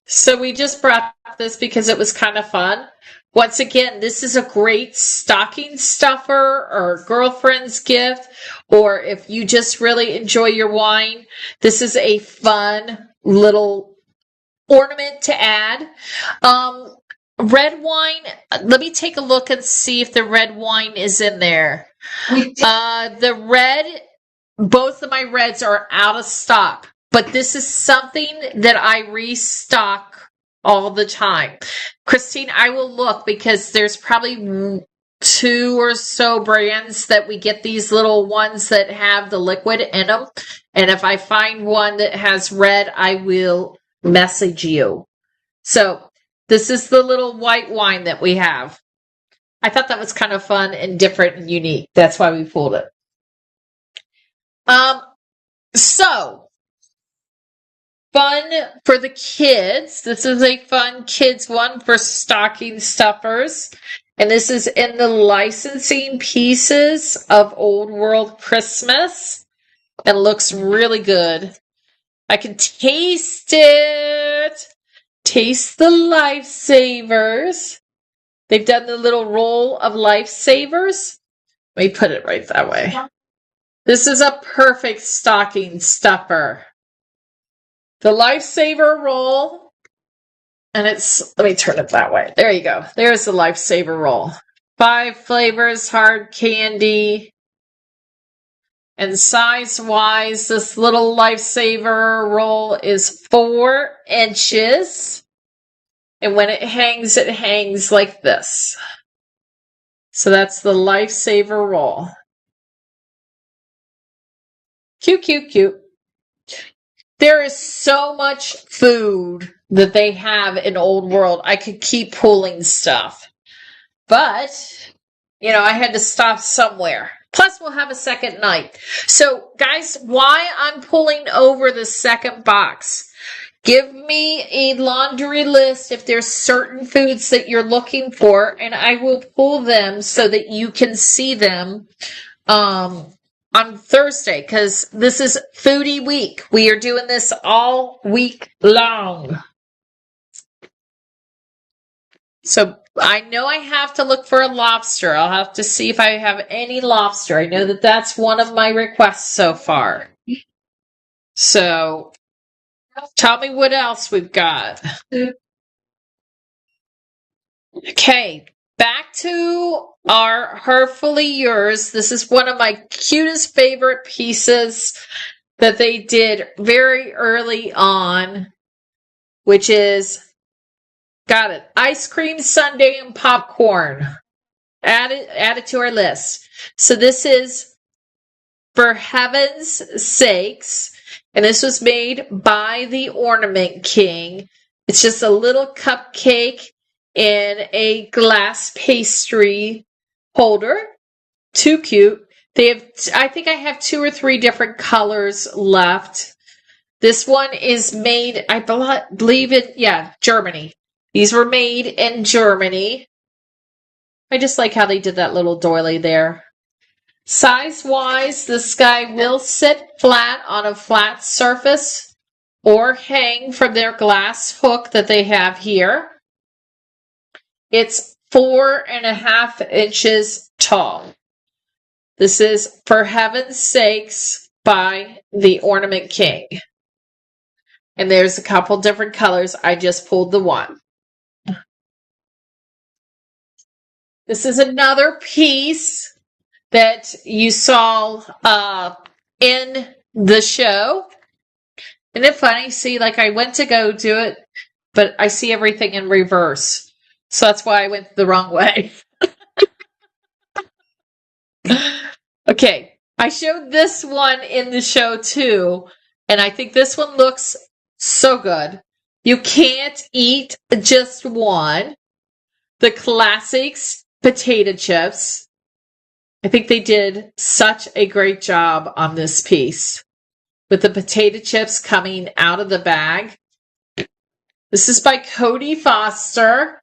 So we just brought this because it was kind of fun. Once again, this is a great stocking stuffer or girlfriend's gift, or if you just really enjoy your wine, this is a fun little ornament to add. Red wine, let me take a look and see if the red wine is in there. Both of my reds are out of stock, but this is something that I restock all the time. Christine, I will look because there's probably 2 or so brands that we get these little ones that have the liquid in them. And if I find one that has red, I will message you. So this is the little white wine that we have. I thought that was kind of fun and different and unique. That's why we pulled it. So fun for the kids. This is a fun kids one for stocking stuffers. And this is in the licensing pieces of Old World Christmas. It looks really good. I can taste it. Taste the lifesavers. They've done the little roll of lifesavers. Let me put it right that way. This is a perfect stocking stuffer. The lifesaver roll. And let me turn it that way. There you go. There's the lifesaver roll. 5 flavors, hard candy. And size-wise, this little lifesaver roll is 4 inches. And when it hangs like this. So that's the lifesaver roll. Cute, cute, cute. There is so much food that they have in Old World. I could keep pulling stuff. But, I had to stop somewhere. Plus, we'll have a second night. So, guys, why I'm pulling over the second box. Give me a laundry list if there's certain foods that you're looking for, and I will pull them so that you can see them on Thursday, because this is Foodie Week. We are doing this all week long. So I know I have to look for a lobster. I'll have to see if I have any lobster. I know that that's one of my requests so far. So tell me what else we've got. Okay, back to our Heartfully Yours. This is one of my cutest favorite pieces that they did very early on, which is, got it, ice cream sundae and popcorn. Add it to our list. So this is For Heaven's Sakes. And this was made by the Ornament King. It's just a little cupcake in a glass pastry holder. Too cute. I think I have 2 or 3 different colors left. This one is made, I believe Germany. These were made in Germany. I just like how they did that little doily there. Size-wise, this guy will sit flat on a flat surface or hang from their glass hook that they have here. It's 4.5 inches tall. This is For Heaven's Sakes by the Ornament King. And there's a couple different colors. I just pulled the one. This is another piece that you saw in the show. Isn't it funny? See, I went to go do it, but I see everything in reverse. So that's why I went the wrong way. Okay, I showed this one in the show too, and I think this one looks so good. You can't eat just one. The classics potato chips. I think they did such a great job on this piece with the potato chips coming out of the bag. This is by Cody Foster.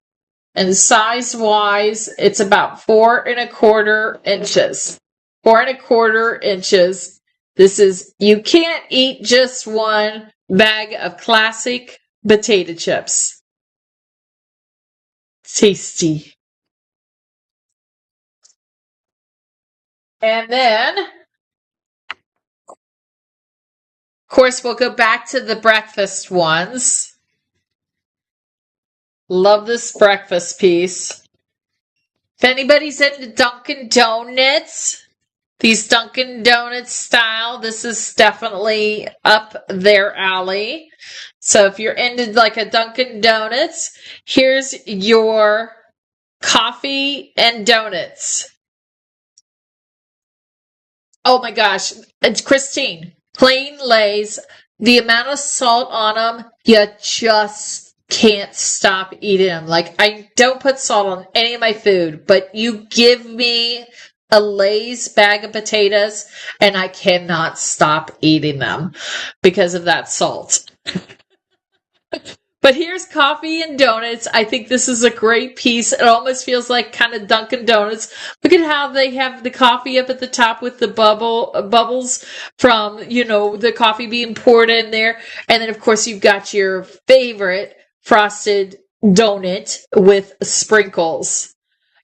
And size-wise, it's about 4¼ inches. 4¼ inches. This is, you can't eat just one bag of classic potato chips. Tasty. And then, of course, we'll go back to the breakfast ones. Love this breakfast piece. If anybody's into Dunkin' Donuts, these Dunkin' Donuts style, this is definitely up their alley. So if you're into like a Dunkin' Donuts, here's your coffee and donuts. Oh my gosh, it's Christine. Plain Lay's, the amount of salt on them, you just can't stop eating them. Like, I don't put salt on any of my food, but you give me a Lay's bag of potatoes and I cannot stop eating them because of that salt. But here's coffee and donuts. I think this is a great piece. It almost feels like kind of Dunkin' Donuts. Look at how they have the coffee up at the top with the bubbles from, you know, the coffee being poured in there. And then, of course, you've got your favorite frosted donut with sprinkles.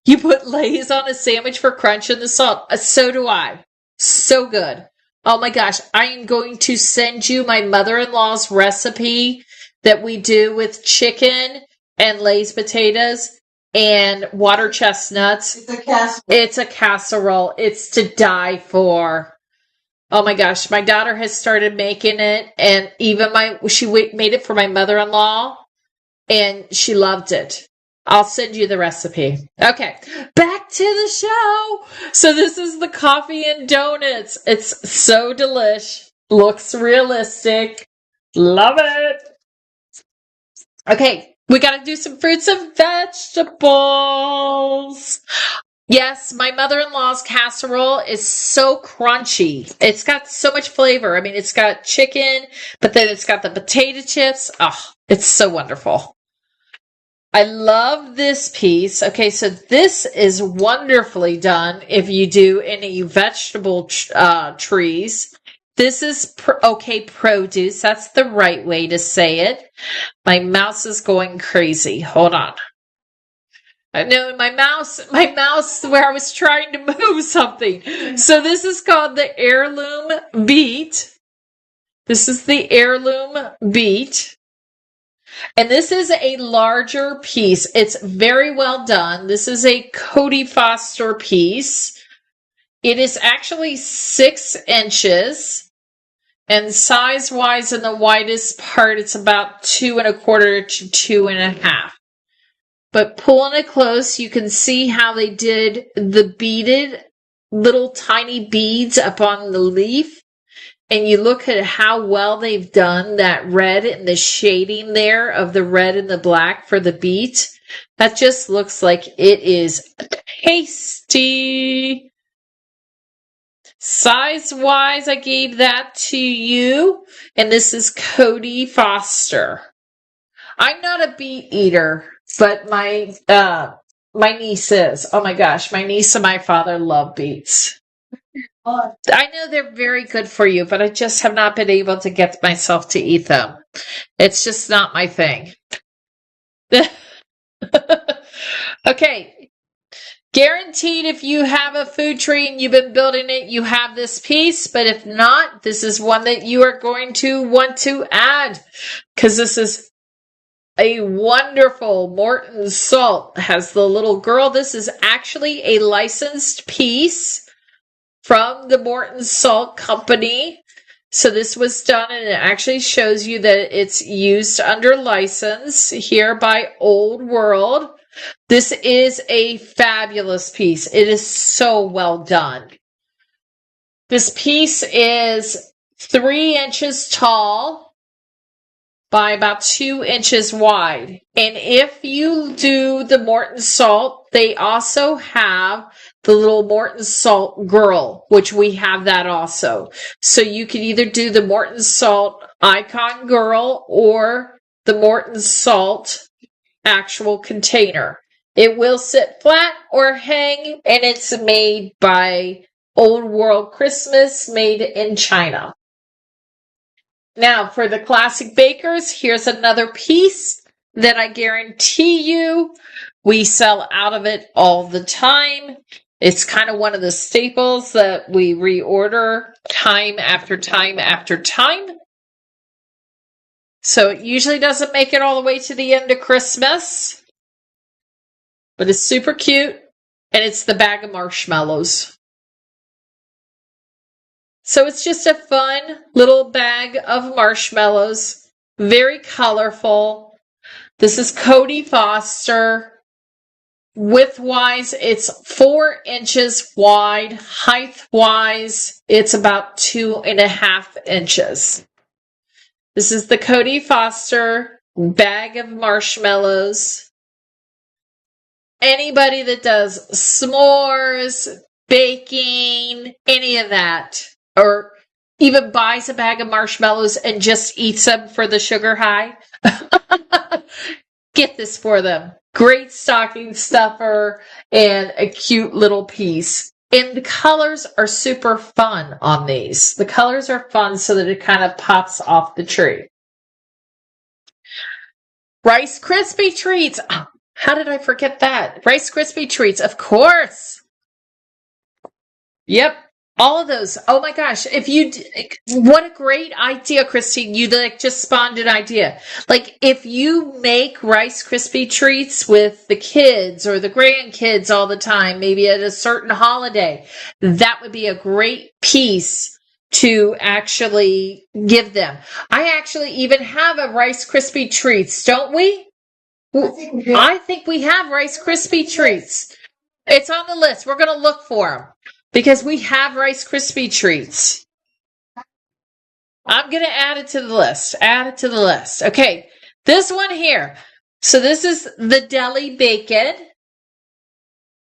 You put Lay's on a sandwich for crunch and the salt. So do I. So good. Oh my gosh. I am going to send you my mother-in-law's recipe that we do with chicken and Lay's potatoes and water chestnuts. It's a casserole. It's a casserole. It's to die for. Oh my gosh. My daughter has started making it, and even she made it for my mother-in-law, and she loved it. I'll send you the recipe. Okay, back to the show. So this is the coffee and donuts. It's so delish. Looks realistic. Love it. Okay, we got to do some fruits and vegetables. Yes, my mother-in-law's casserole is so crunchy. It's got so much flavor. I mean, it's got chicken, but then it's got the potato chips. Oh, it's so wonderful. I love this piece. Okay, so this is wonderfully done if you do any vegetable trees. This is produce. That's the right way to say it. My mouse is going crazy. Hold on. I know my mouse where I was trying to move something. So this is called the heirloom beet. This is the heirloom beet. And this is a larger piece. It's very well done. This is a Cody Foster piece. It is actually 6 inches. And size-wise, in the widest part, it's about 2¼ to 2½. But pulling it close, you can see how they did the beaded little tiny beads up on the leaf. And you look at how well they've done that red and the shading there of the red and the black for the beet. That just looks like it is tasty. Size-wise, I gave that to you. And this is Cody Foster. I'm not a beet eater, but my niece is. Oh my gosh, my niece and my father love beets. I know they're very good for you, but I just have not been able to get myself to eat them. It's just not my thing. Okay. Guaranteed if you have a food tree and you've been building it, you have this piece. But if not, this is one that you are going to want to add. Because this is a wonderful Morton salt. It has the little girl. This is actually a licensed piece from the Morton Salt Company. So this was done, and it actually shows you that it's used under license here by Old World. This is a fabulous piece. It is so well done. This piece is 3 inches tall by about 2 inches wide. And if you do the Morton Salt, they also have the little Morton Salt Girl, which we have that also. So you can either do the Morton Salt Icon Girl or the Morton Salt actual container. It will sit flat or hang, and it's made by Old World Christmas, made in China. Now, for the classic bakers, here's another piece that I guarantee you we sell out of it all the time. It's kind of one of the staples that we reorder time after time after time. So it usually doesn't make it all the way to the end of Christmas, but it's super cute, and it's the bag of marshmallows. So it's just a fun little bag of marshmallows, very colorful. This is Cody Foster. Width-wise, it's 4 inches wide. Height-wise, it's about 2.5 inches. This is the Cody Foster bag of marshmallows. Anybody that does s'mores, baking, any of that, or even buys a bag of marshmallows and just eats them for the sugar high, get this for them. Great stocking stuffer and a cute little piece. And the colors are super fun on these. The colors are fun so that it kind of pops off the tree. Rice Krispie treats. Oh, how did I forget that? Rice Krispie treats, of course. Yep. All of those. Oh my gosh. What a great idea, Christine. You just spawned an idea. Like if you make Rice Krispie treats with the kids or the grandkids all the time, maybe at a certain holiday, that would be a great piece to actually give them. I actually even have a Rice Krispie treats, don't we? I think we have Rice Krispie treats. It's on the list. We're going to look for them. Because we have Rice Krispie treats. I'm going to add it to the list. Add it to the list. Okay, this one here. So this is the deli bacon.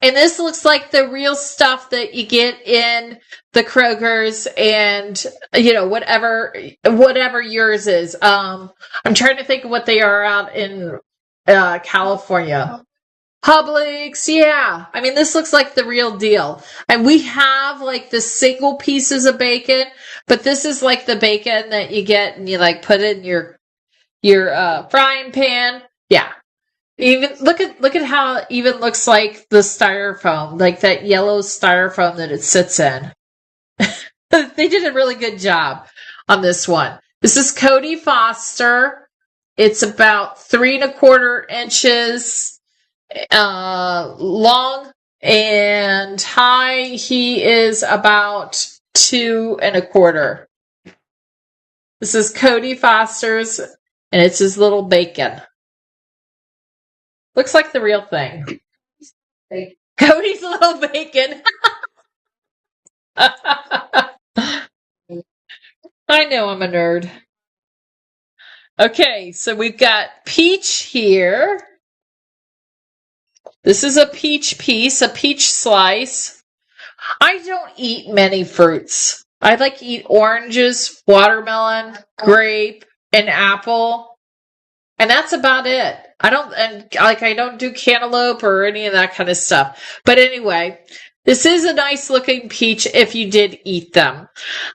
And this looks like the real stuff that you get in the Kroger's and, whatever yours is. I'm trying to think of what they are out in California. Publix, yeah. I mean, this looks like the real deal. And we have like the single pieces of bacon, but this is like the bacon that you get and you like put it in your frying pan. Yeah. Even look at how it even looks like the styrofoam, like that yellow styrofoam that it sits in. They did a really good job on this one. This is Cody Foster. It's about 3.25 inches long, and high he is about 2.25. This is Cody Foster's, and it's his little bacon. Looks like the real thing. Cody's little bacon. I know I'm a nerd. Okay, so we've got peach here. This is a peach piece, a peach slice. I don't eat many fruits. I like to eat oranges, watermelon, grape, and apple. And that's about it. I don't do cantaloupe or any of that kind of stuff. But anyway, this is a nice looking peach if you did eat them.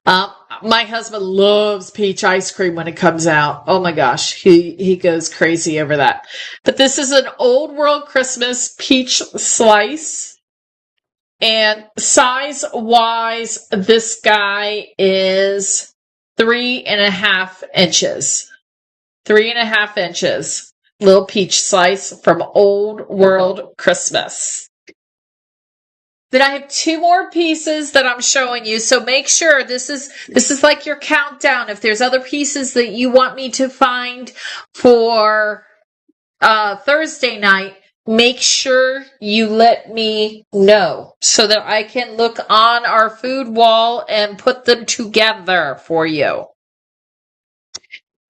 My husband loves peach ice cream when it comes out. Oh my gosh, he goes crazy over that. But this is an Old World Christmas peach slice. And size-wise, this guy is 3.5 inches. 3.5 inches. Little peach slice from Old World Christmas. Then I have 2 more pieces that I'm showing you. So make sure this is like your countdown. If there's other pieces that you want me to find for Thursday night, make sure you let me know so that I can look on our food wall and put them together for you.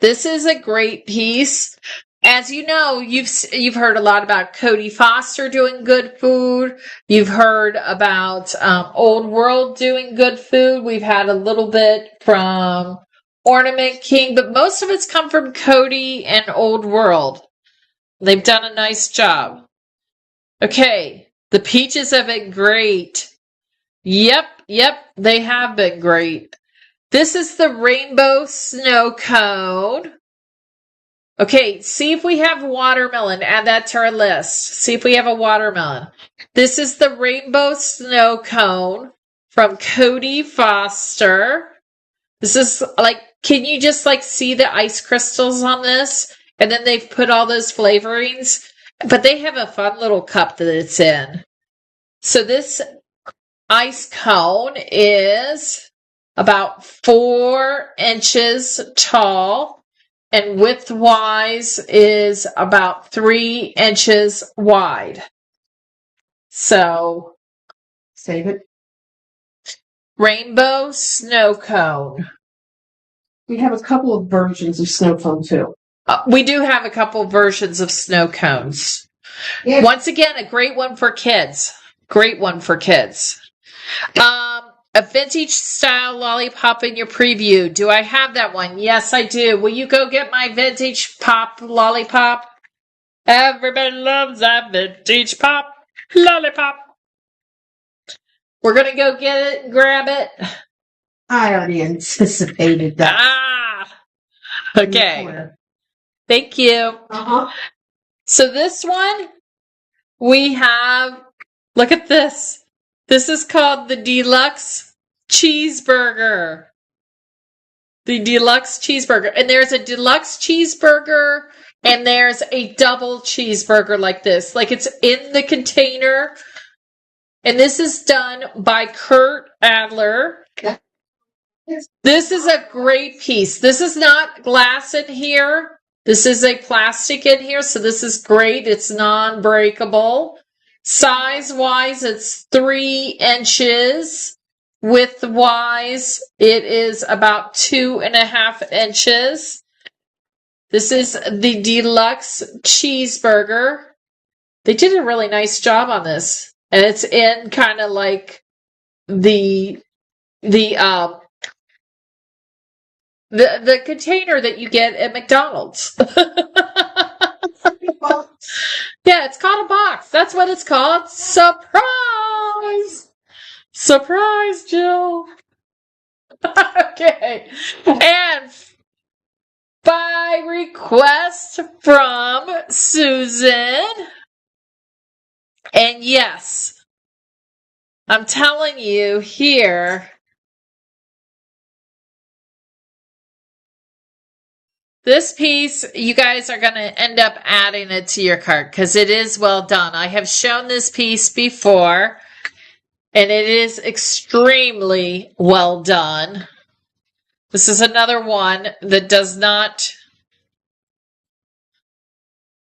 This is a great piece. As you know, you've heard a lot about Cody Foster doing good food. You've heard about Old World doing good food. We've had a little bit from Ornament King, but most of it's come from Cody and Old World. They've done a nice job. Okay, the peaches have been great. Yep, they have been great. This is the Rainbow Snow Cone. Okay, see if we have watermelon. Add that to our list. See if we have a watermelon. This is the Rainbow Snow Cone from Cody Foster. This is like, can you just like see the ice crystals on this? And then they've put all those flavorings. But they have a fun little cup that it's in. So this ice cone is about 4 inches tall. And width-wise is about 3 inches wide. So, Save it. Rainbow Snow Cone. We have a couple of versions of snow cone too. We do have a couple versions of snow cones. Yeah. Once again, a great one for kids. Great one for kids. A vintage style lollipop in your preview. Do I have that one? Yes, I do. Will you go get my vintage pop lollipop? Everybody loves that vintage pop lollipop. We're going to go get it and grab it. I already anticipated that. Ah! Okay. Thank you. Uh-huh. So this one, we have, look at this. This is called the Deluxe Cheeseburger. The Deluxe Cheeseburger. And there's a Deluxe Cheeseburger and there's a double cheeseburger like this. Like it's in the container. And this is done by Kurt Adler. This is a great piece. This is not glass in here. This is a plastic in here. So this is great. It's non-breakable. Size-wise, it's 3 inches. Width-wise, it is about 2.5 inches. This is the Deluxe Cheeseburger. They did a really nice job on this. And it's in kind of like the container that you get at McDonald's. Yeah, it's called a box. That's what it's called. Surprise! Surprise, Jill. Okay. And by request from Susan. And yes, I'm telling you here, this piece, you guys are going to end up adding it to your cart because it is well done. I have shown this piece before, and it is extremely well done. This is another one that does not.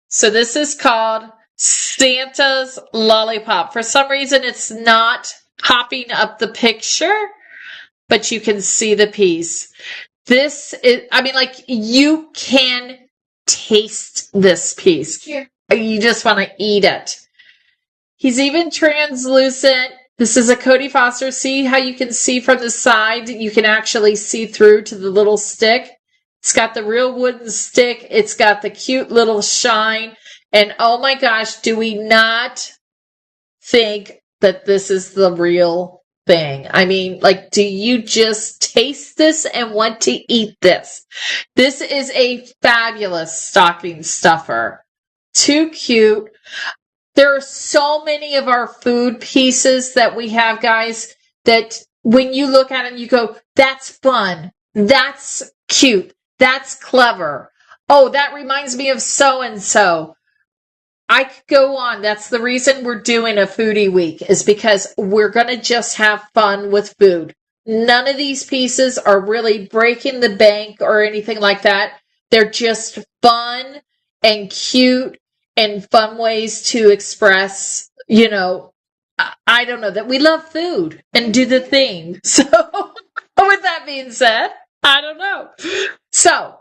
So this is called Santa's Lollipop. For some reason, it's not popping up the picture, but you can see the piece. This is, I mean, like, you can taste this piece. Yeah. You just want to eat it. He's even translucent. This is a Cody Foster. See how you can see from the side? You can actually see through to the little stick. It's got the real wooden stick. It's got the cute little shine. And oh my gosh, do we not think that this is the real thing? I mean, like, do you just taste this and want to eat this? This is a fabulous stocking stuffer. Too cute. There are so many of our food pieces that we have, guys, that when you look at them, you go, that's fun. That's cute. That's clever. Oh, that reminds me of so-and-so. I could go on. That's the reason we're doing a foodie week, is because we're going to just have fun with food. None of these pieces are really breaking the bank or anything like that. They're just fun and cute and fun ways to express, you know, I don't know, that we love food and do the thing. So, with that being said, I don't know. So,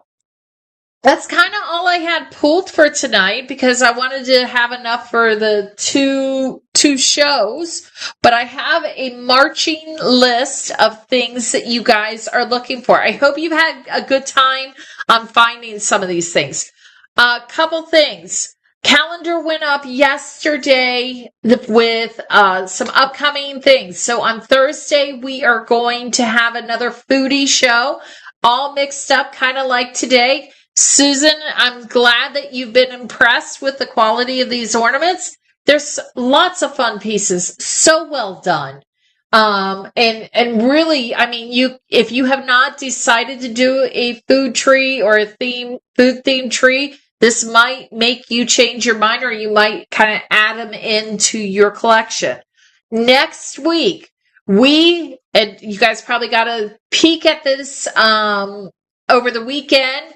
That's kind of all I had pulled for tonight because I wanted to have enough for the two shows, but I have a marching list of things that you guys are looking for. I hope you've had a good time on finding some of these things. A couple things. Calendar went up yesterday with some upcoming things. So on Thursday, we are going to have another foodie show, all mixed up, kind of like today. Susan, I'm glad that you've been impressed with the quality of these ornaments. There's lots of fun pieces, so well done. And really, I mean, if you have not decided to do a food tree or a food themed tree, this might make you change your mind, or you might kind of add them into your collection. Next week, and you guys probably got a peek at this over the weekend.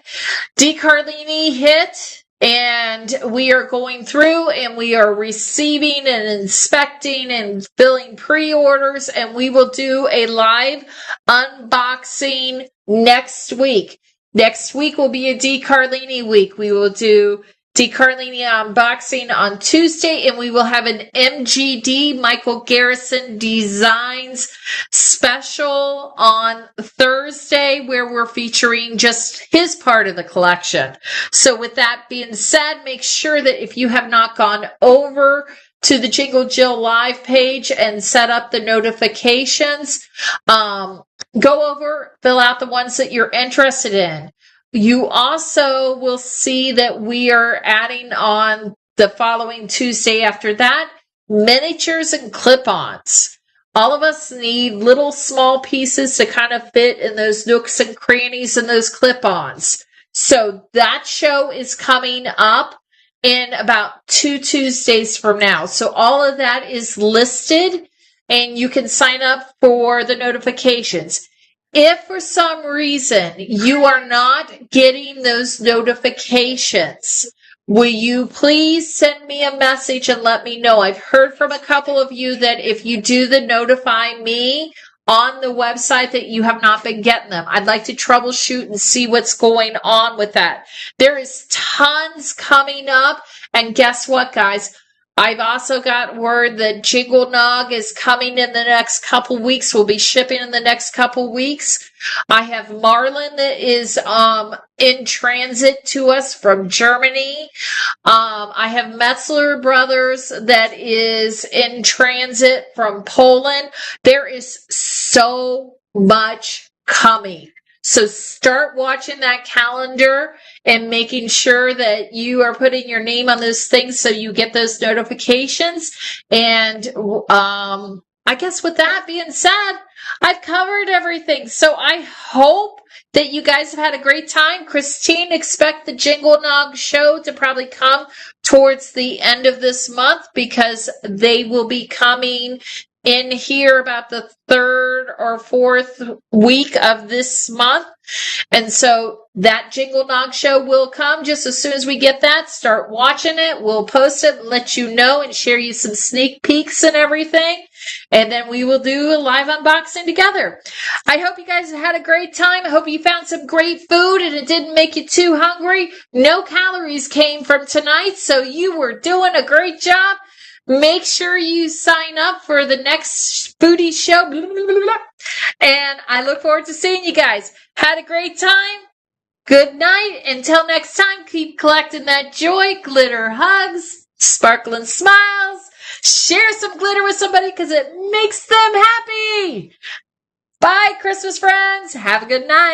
Dee Carlini hit, and we are going through and we are receiving and inspecting and filling pre-orders, and we will do a live unboxing next week. Next week will be a Dee Carlini week. We will do Dee Carlini unboxing on Tuesday, and we will have an MGD, Michael Garrison Designs special on Thursday, where we're featuring just his part of the collection. So with that being said, make sure that if you have not gone over to the Jingle Jill live page and set up the notifications, go over, fill out the ones that you're interested in. You also will see that we are adding on the following Tuesday after that, miniatures and clip-ons. All of us need little small pieces to kind of fit in those nooks and crannies and those clip-ons. So that show is coming up in about 2 Tuesdays from now. So all of that is listed, and you can sign up for the notifications. If for some reason you are not getting those notifications, will you please send me a message and let me know? I've heard from a couple of you that if you do the notify me on the website that you have not been getting them. I'd like to troubleshoot and see what's going on with that. There is tons coming up, and guess what, guys? I've also got word that Jingle Nog is coming in the next couple weeks. We'll be shipping in the next couple weeks. I have Marlin that is in transit to us from Germany. I have Metzler Brothers that is in transit from Poland. There is so much coming. So start watching that calendar and making sure that you are putting your name on those things so you get those notifications. And I guess with that being said, I've covered everything. So I hope that you guys have had a great time. Christine, expect the Jingle Nog show to probably come towards the end of this month, because they will be coming in here about the 3rd or 4th week of this month. And so that Jingle Nog show will come just as soon as we get that. Start watching it. We'll post it and let you know and share you some sneak peeks and everything. And then we will do a live unboxing together. I hope you guys had a great time. I hope you found some great food and it didn't make you too hungry. No calories came from tonight, so you were doing a great job. Make sure you sign up for the next foodie show. And I look forward to seeing you guys. Had a great time. Good night. Until next time, keep collecting that joy. Glitter hugs, sparkling smiles. Share some glitter with somebody because it makes them happy. Bye, Christmas friends. Have a good night.